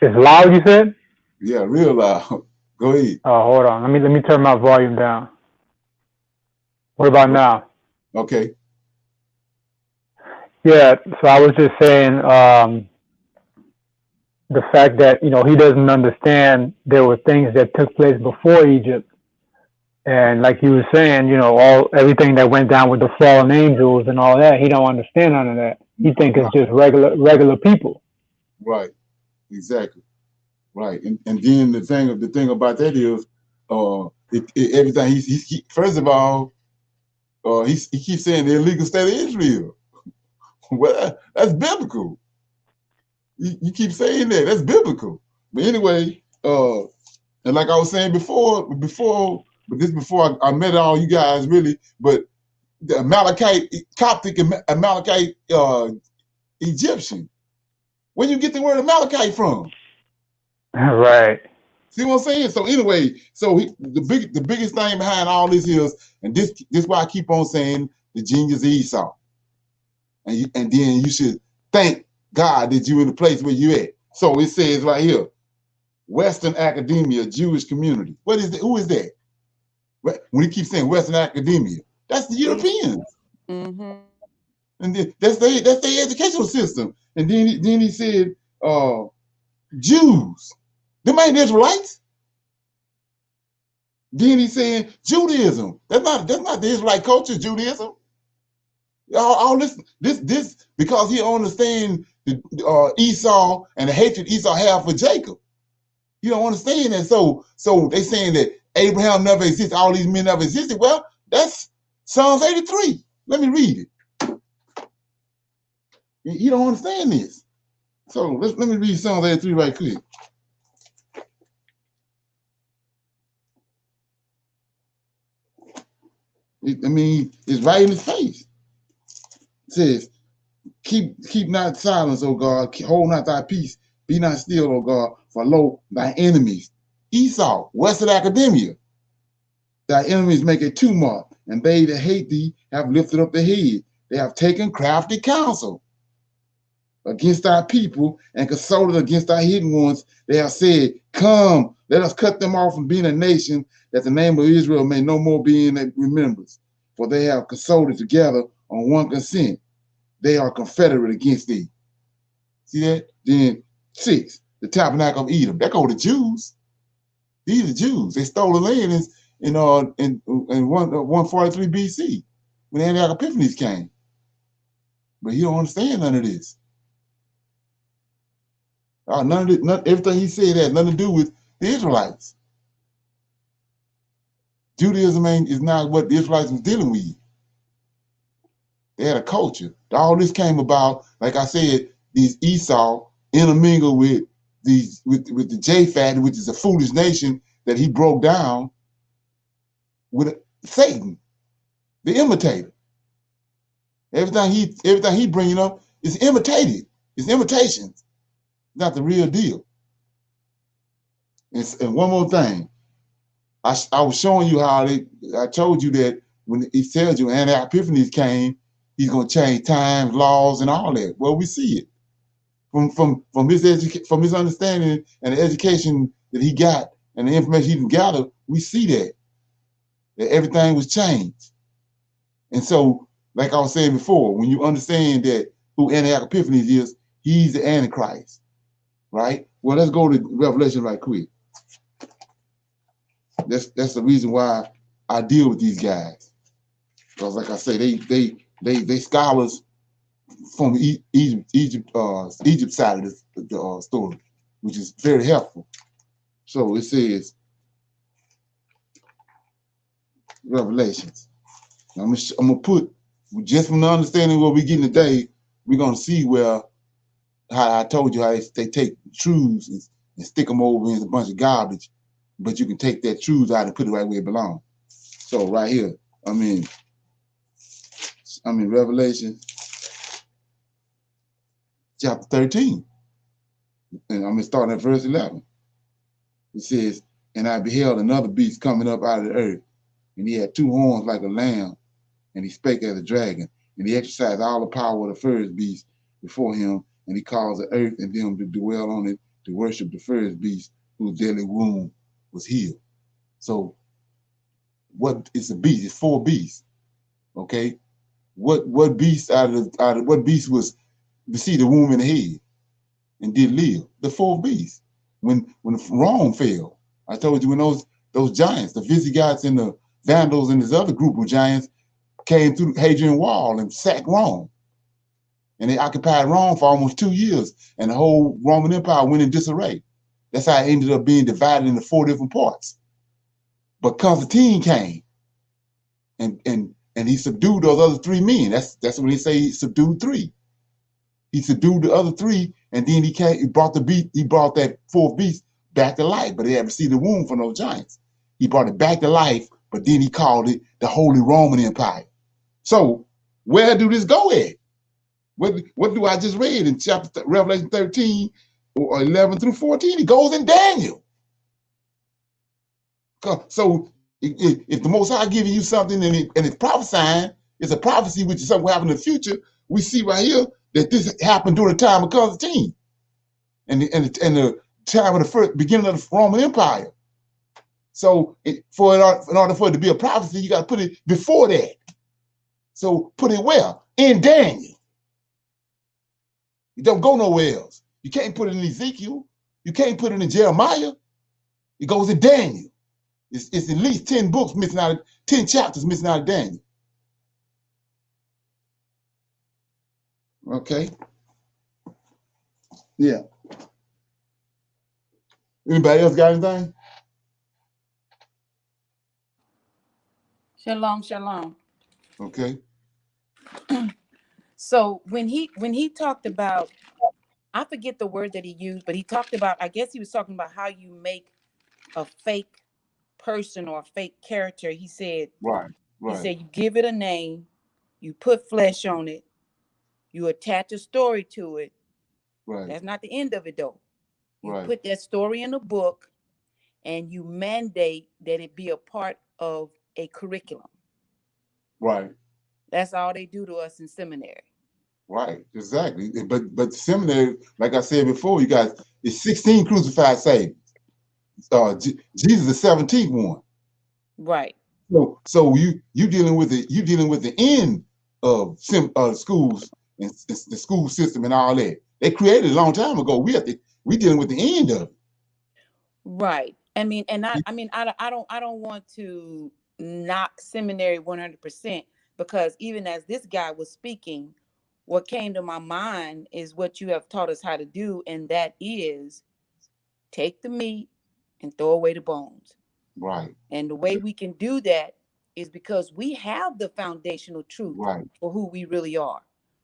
It's loud, you said? Yeah, real loud. Go ahead. Oh, hold on. Let me turn my volume down. What about now? Okay. Yeah, so I was just saying, the fact that, you know, he doesn't understand there were things that took place before Egypt. And like you were saying, you know, everything that went down with the fallen angels and all that, he don't understand none of that. He think it's just regular people. Right. Exactly. Right. And then the thing about that is, everything he first of all, he keeps saying the illegal state of Israel. Well, that's biblical. You keep saying that. That's biblical. But anyway, and like I was saying before I met all you guys really, but the Amalekite, Coptic Amalekite Egyptian. Where you get the word Amalekite from? Right. See what I'm saying? So anyway, the biggest thing behind all this is, and this why I keep on saying the genius of Esau. And then you should thank God that you're in the place where you at. So it says right here, Western academia, Jewish community. What is that? Who is that? When he keeps saying Western academia, that's the Europeans. Mm-hmm. And then that's their educational system. And then he said, Jews. Them ain't Israelites. Then he said Judaism. That's not the Israelite culture, Judaism. All this because he understands Esau and the hatred Esau have for Jacob. You don't understand that. So they saying that Abraham never existed, all these men never existed. Well, that's Psalms 83. Let me read it. You don't understand this. So let me read Psalms 83 right quick. It's right in his face. It says, keep not silence, O God, hold not thy peace, be not still, O God, for lo, thy enemies, Esau, Western academia, thy enemies make a tumult, and they that hate thee have lifted up their head. They have taken crafty counsel against thy people and consulted against thy hidden ones. They have said, come, let us cut them off from being a nation, that the name of Israel may no more be in remembrance. For they have consulted together on one consent. They are confederate against thee. See that? Then 6, the tabernacle of Edom. That go to Jews. These are Jews. They stole the land in 143 BC when the Antioch Epiphanes came. But he don't understand none of this. Everything he said had nothing to do with the Israelites. Judaism is not what the Israelites was dealing with. They had a culture. All this came about, like I said, these Esau intermingled with with the Japhet, which is a foolish nation that he broke down with Satan, the imitator. Everything he bringing up is imitated. It's imitations, not the real deal. And one more thing, I was showing you how I told you that when he tells you Antioch Epiphanes came, he's going to change times, laws, and all that. Well, we see it from his understanding and the education that he got and the information he can gather. We see that everything was changed. And so, like I was saying before, when you understand that who Antioch Epiphanes is, he's the Antichrist, right? Well, let's go to Revelation right quick. That's the reason why I deal with these guys, because like I say, they scholars from Egypt side of the story, which is very helpful. So it says Revelations. I'm gonna put, just from the understanding what we're getting today, we're gonna see how I told you how they take truths and stick them over in a bunch of garbage, but you can take that truth out and put it right where it belongs. So right here, I'm in Revelation chapter 13, and I'm gonna start at verse 11. It says, and I beheld another beast coming up out of the earth, and he had 2 horns like a lamb, and he spake as a dragon, and he exercised all the power of the first beast before him, and he caused the earth and them to dwell on it to worship the first beast whose deadly wound was healed. So what is a beast? It's 4 beasts. Okay. What beast what beast was, you see the womb in the head? and did live. The fourth beast. When Rome fell, I told you when those giants, the Visigoths and the Vandals and this other group of giants came through Hadrian Wall and sacked Rome. And they occupied Rome for almost 2 years, and the whole Roman Empire went in disarray. That's how it ended up being divided into 4 different parts. But Constantine came, and he subdued those other 3 men. That's when they say he subdued 3. He subdued the other 3, and then he brought that 4th beast back to life. But they haven't seen the womb from those giants. He brought it back to life, but then he called it the Holy Roman Empire. So where do this go at? What do I just read in Revelation 13 or 11 through 14? It goes in Daniel. So if the Most High giving you something and it's prophesying, it's a prophecy which is something will happen in the future. We see right here that this happened during the time of Constantine and the time of the beginning of the Roman Empire. So in order for it to be a prophecy, you got to put it before that. So put it where? In Daniel. You don't go nowhere else. You can't put it in Ezekiel. You can't put it in Jeremiah. It goes in Daniel. It's at least 10 books missing out, 10 chapters missing out of Daniel. Okay. Yeah. Anybody else got anything? Shalom, shalom. Okay. So when he talked about, I forget the word that he used, but he talked about, I guess he was talking about how you make a fake person or a fake character. He said, Right. He said you give it a name, you put flesh on it, you attach a story to it. Right. That's not the end of it though. You Right. put that story in a book and you mandate that it be a part of a curriculum. Right. That's all they do to us in seminary. Right, exactly. But seminary, like I said before, you guys, it's 16 crucified saints. Jesus is the 17th one. Right. So you dealing with the end of schools and the school system and all that. They created it a long time ago. We dealing with the end of it. Right. I mean, and I don't want to knock seminary 100%, because even as this guy was speaking, what came to my mind is what you have taught us how to do, and that is take the meat and throw away the bones. Right. And the way we can do that is because we have the foundational truth for who we really are.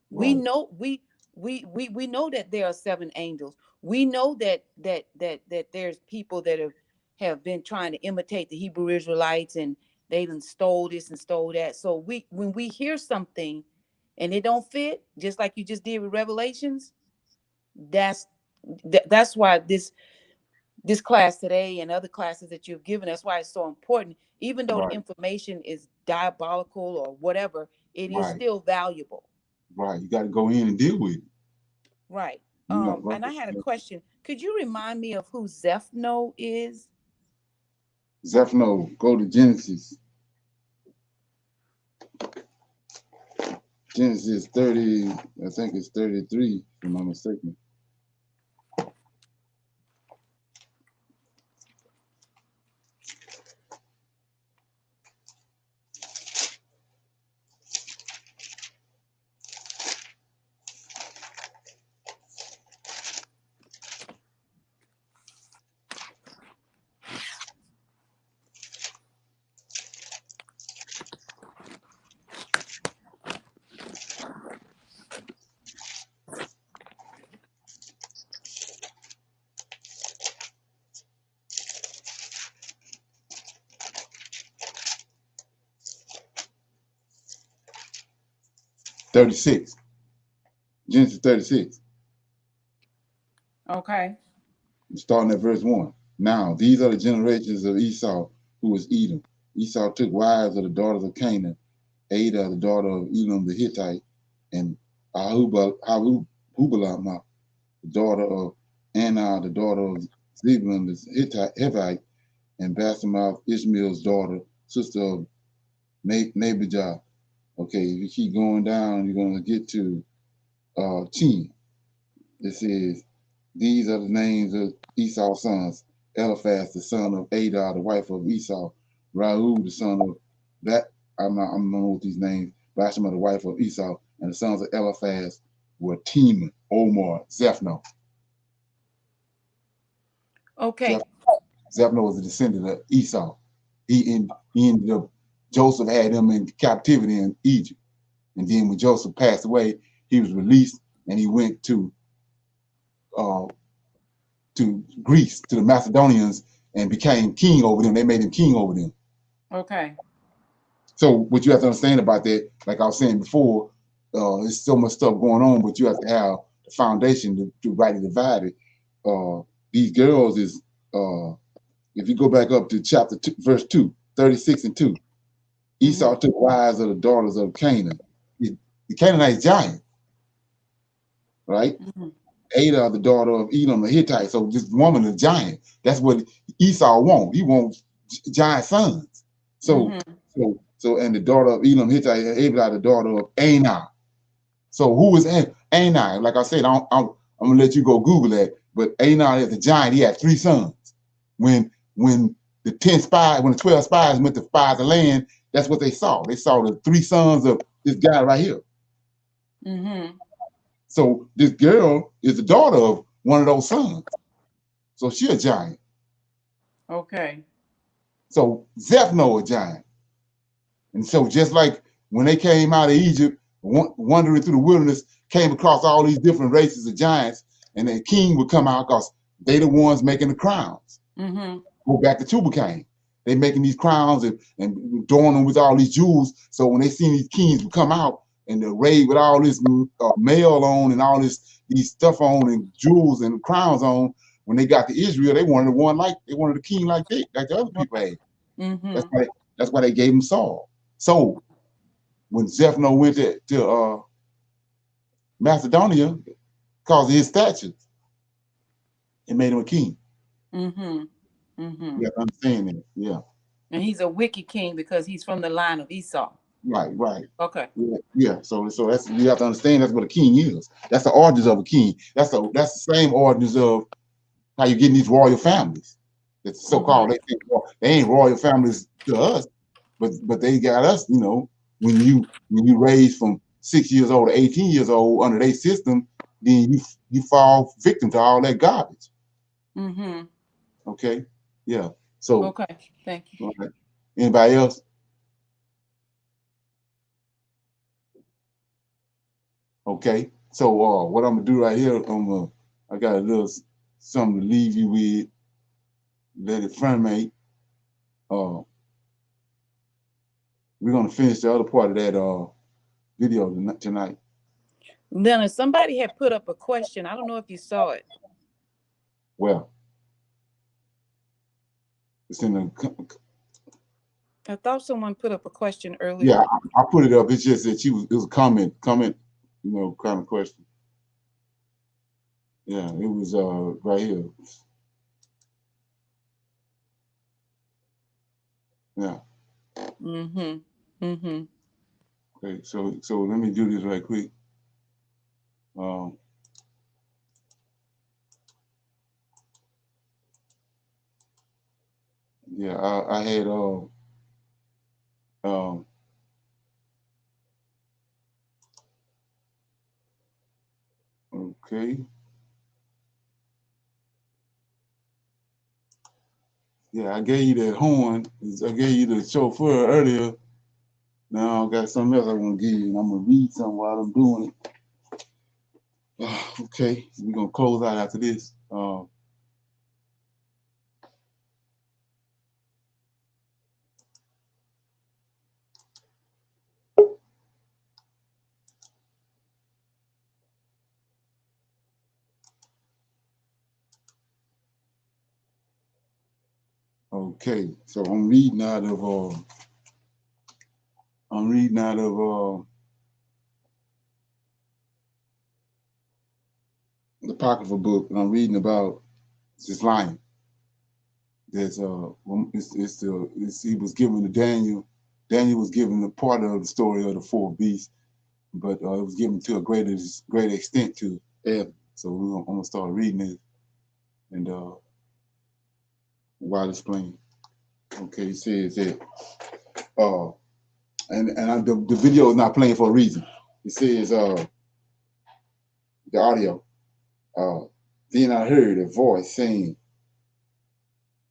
We know we know that there are 7 angels. We know that there's people that have been trying to imitate the Hebrew Israelites, and they done stole this and stole that. So when we hear something and it don't fit, just like you just did with Revelations, that's why this class today and other classes that you've given, that's why it's so important. Even though the information is diabolical or whatever, it is still valuable. Right. You got to go in and deal with it. Right. And I had a question. Could you remind me of who Zephno is? Zephno, go to Genesis. Genesis 30, I think it's 33, if I'm not mistaken. Genesis 36. Okay. Starting at verse 1. Now, these are the generations of Esau, who was Edom. Esau took wives of the daughters of Canaan, Ada, the daughter of Elam the Hittite, and Ahubalah, the daughter of Anna, the daughter of Zebulun the Hivite, and Basemath, Ishmael's daughter, sister of Nabijah. Okay, if you keep going down, you're going to get to 10. It says, These are the names of Esau's sons: Eliphaz, the son of Adah, the wife of Esau; Rahu, the son of that I'm not know what these names. Bashema, the wife of Esau, and the sons of Eliphaz were Teman, Omar, Zephno. Okay. Zephno was a descendant of Esau. He ended up, Joseph had him in captivity in Egypt. And then when Joseph passed away, he was released and he went to Greece, to the Macedonians, and became king over them. They made him king over them. Okay. So what you have to understand about that, like I was saying before, there's so much stuff going on, but you have to have the foundation to rightly divide it. These girls is, if you go back up to chapter 2, verse 2, 36 and 2, Esau took wives of the daughters of Canaan. The Canaanite giant, right? Adah, the daughter of Edom, the Hittite. So this woman is a giant. That's what Esau wants. He wants giant sons. So and the daughter of Edom, Hittite, Adah, the daughter of Anah. So who is Anah? Like I said, I'm gonna let you go Google that. But Anah is a giant. He had 3 sons. When the 12 spies went to spy the land, that's what they saw. They saw the 3 sons of this guy right here. So this girl is the daughter of one of those sons. So she a giant. Okay. So Zephno a giant. And so just like when they came out of Egypt, wandering through the wilderness, came across all these different races of giants, and the king would come out because they the ones making the crowns. Go back to Tubal-Cain. They making these crowns and adorn them with all these jewels. So when they seen these kings would come out and they're arrayed with all this mail on and all these stuff on and jewels and crowns on, when they got to Israel, they wanted a king like the other people had. That's why they gave him Saul. So when Zephno went to Macedonia, because of his stature, it made him a king. You have to understand that, yeah. And he's a wicked king because he's from the line of Esau. Right. Okay. Yeah. So that's, you have to understand, that's what a king is. That's the ordinance of a king. That's the same ordinance of how you get in these royal families. It's so-called, they ain't royal families to us, but they got us, when you raise from 6 years old to 18 years old under their system, then you fall victim to all that garbage. Okay. Yeah. So okay, thank you. All right. Anybody else? Okay. So what I'm gonna do right here, I got a little something to leave you with. Let it ferment. We're gonna finish the other part of that video tonight. Then somebody had put up a question. I don't know if you saw it. Well, it's in the. I thought someone put up a question earlier. Yeah, I put it up. It's just that it was a comment, kind of question. Yeah, it was right here. Yeah. Okay, so let me do this right quick. Yeah, I had okay. Yeah, I gave you that horn. I gave you the chauffeur earlier. Now I got something else I want to give you, and I'm gonna read something while I'm doing it. Okay, we're gonna close out after this. Okay, so I'm reading out of the Apocryphal book, and I'm reading about this lion. There's he was given to Daniel. Daniel was given a part of the story of the 4 beasts, but it was given to a greater extent to Evans. So I'm gonna start reading it, and while it's playing, okay, it says that the video is not playing for a reason. It says the audio. Then I heard a voice saying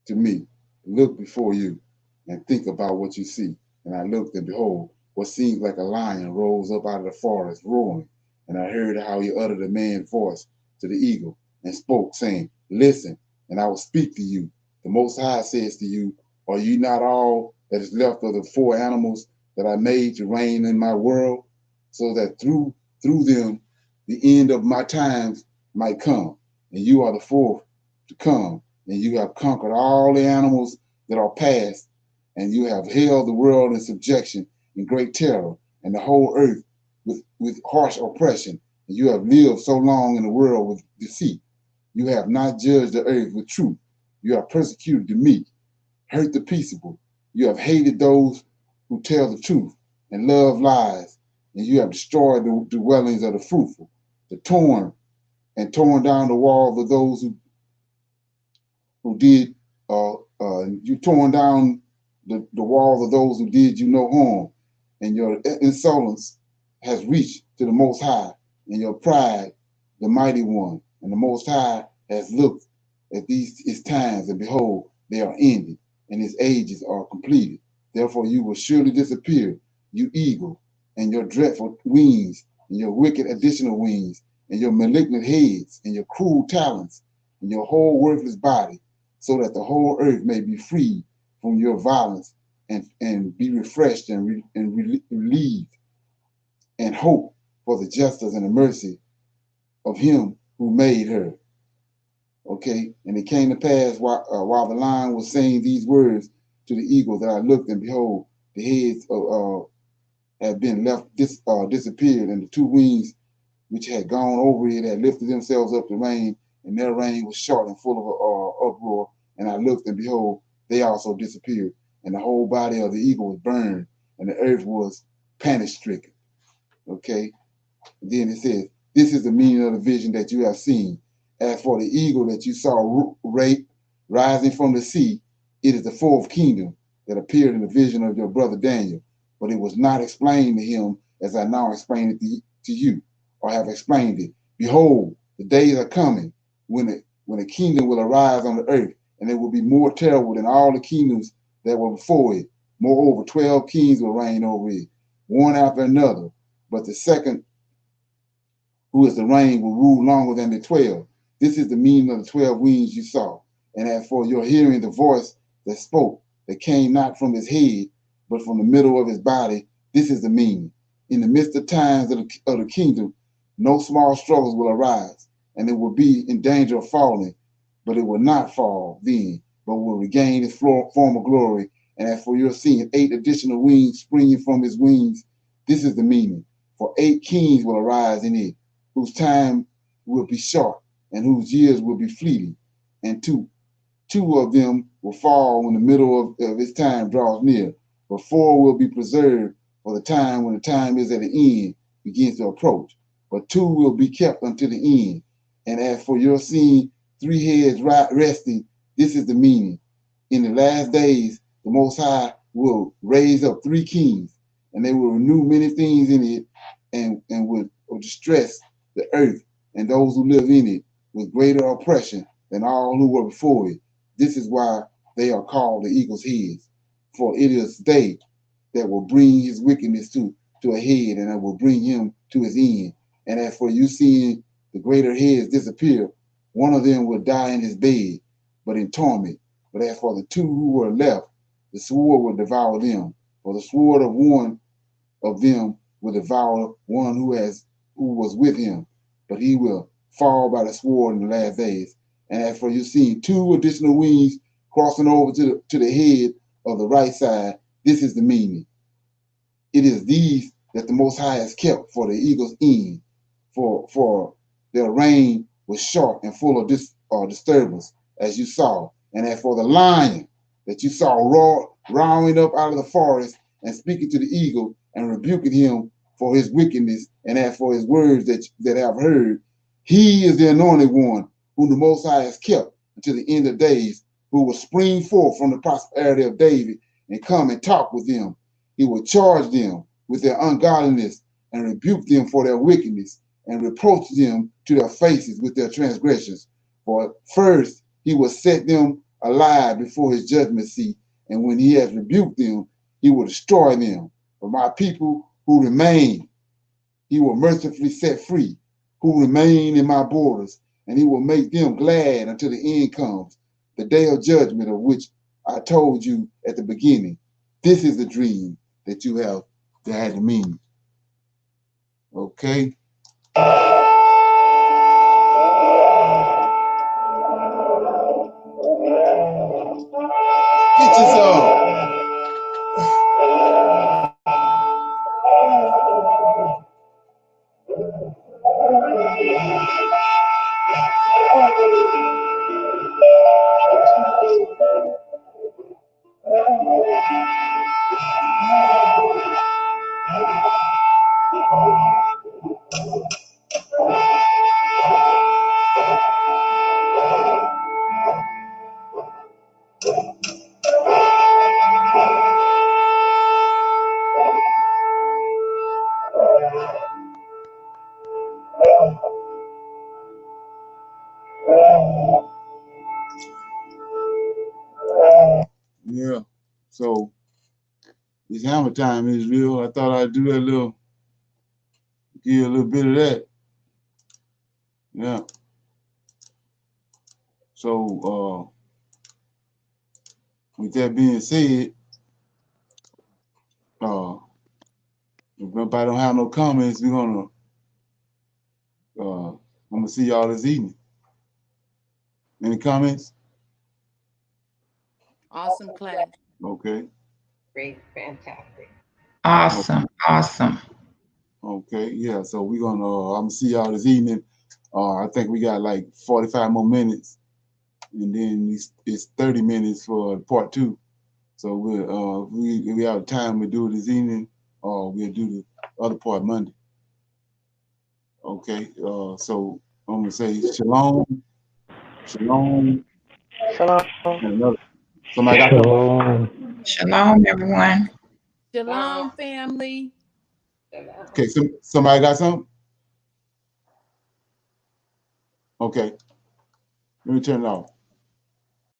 to me, "Look before you, and think about what you see." And I looked, and behold, what seemed like a lion rose up out of the forest, roaring. And I heard how he uttered a man's voice to the eagle, and spoke, saying, "Listen, and I will speak to you. The Most High says to you, are you not all that is left of the four animals that I made to reign in my world, so that through them the end of my times might come? And you are the fourth to come, and you have conquered all the animals that are past, and you have held the world in subjection in great terror, and the whole earth with harsh oppression. And you have lived so long in the world with deceit. You have not judged the earth with truth. You have persecuted the meek, hurt the peaceable. You have hated those who tell the truth, and love lies. And you have destroyed the dwellings of the fruitful, torn down the walls of those who did you torn down the walls of those who did you no harm, and your insolence has reached to the Most High, and your pride, the Mighty One. And the Most High has looked at his times, and behold, they are ended, and his ages are completed. Therefore you will surely disappear, you eagle, and your dreadful wings, and your wicked additional wings, and your malignant heads, and your cruel talents, and your whole worthless body, so that the whole earth may be freed from your violence, and be refreshed and relieved, and hope for the justice and the mercy of him who made her. Okay, and it came to pass while the lion was saying these words to the eagle, that I looked, and behold, the heads had been left disappeared, and the two wings which had gone over it had lifted themselves up to reign, and their reign was short and full of uproar. And I looked, and behold, they also disappeared, and the whole body of the eagle was burned, and the earth was panic-stricken. Okay, and then it says, this is the meaning of the vision that you have seen. As for the eagle that you saw rising from the sea, it is the fourth kingdom that appeared in the vision of your brother Daniel, but it was not explained to him as I now explain it to you, or have explained it. Behold, the days are coming when a kingdom will arise on the earth, and it will be more terrible than all the kingdoms that were before it. Moreover, 12 kings will reign over it, one after another. But the second, who is the reign, will rule longer than the 12. This is the meaning of the 12 wings you saw. And as for your hearing the voice that spoke, that came not from his head, but from the middle of his body, this is the meaning. In the midst of times of the kingdom, no small struggles will arise, and it will be in danger of falling, but it will not fall then, but will regain its former glory. And as for your seeing 8 additional wings springing from his wings, this is the meaning. For 8 kings will arise in it, whose time will be short, and whose years will be fleeting. And two of them will fall when the middle of his time draws near, but 4 will be preserved for the time when the time is at the end begins to approach. But 2 will be kept until the end. And as for your seeing 3 heads resting, this is the meaning. In the last days, the Most High will raise up 3 kings, and they will renew many things in it, and will distress the earth and those who live in it with greater oppression than all who were before it. This is why they are called the eagle's heads, for it is they that will bring his wickedness to a head, and that will bring him to his end. And as for you seeing the greater heads disappear, one of them will die in his bed, but in torment. But as for the 2 who were left, the sword will devour them. For the sword of one of them will devour one who was with him, but he will fall by the sword in the last days. And as for you seeing 2 additional wings crossing over to the head of the right side, this is the meaning. It is these that the Most High has kept for the eagle's end, for their reign was short and full of disturbance, as you saw. And as for the lion that you saw roaring up out of the forest and speaking to the eagle and rebuking him for his wickedness, and as for his words that I have heard, He is the anointed one whom the Most High has kept until the end of days, who will spring forth from the prosperity of David and come and talk with them. He will charge them with their ungodliness and rebuke them for their wickedness and reproach them to their faces with their transgressions. For first he will set them alive before his judgment seat, and when he has rebuked them, he will destroy them. But my people who remain, he will mercifully set free, who remain in my borders, and he will make them glad until the end comes, the day of judgment of which I told you at the beginning. This is the dream that you have that had the meaning. Okay? Get yourself. Yeah. So it's hammer time, Israel. I thought I'd do that little, give you a little bit of that. Yeah. So with that being said, if nobody don't have no comments, we're gonna I'm gonna see y'all this evening. Any comments? Awesome class. Okay. Great, fantastic. Awesome, awesome. Okay, yeah. So we're gonna I'm gonna see y'all this evening. I think we got like 45 more minutes, and then it's 30 minutes for part 2. So we have time to do it this evening, or we'll do the other part Monday. Okay. So I'm gonna say shalom, shalom. Shalom. Somebody got Shalom. Shalom, everyone. Shalom, family. Okay, somebody got something? Okay. Let me turn it off.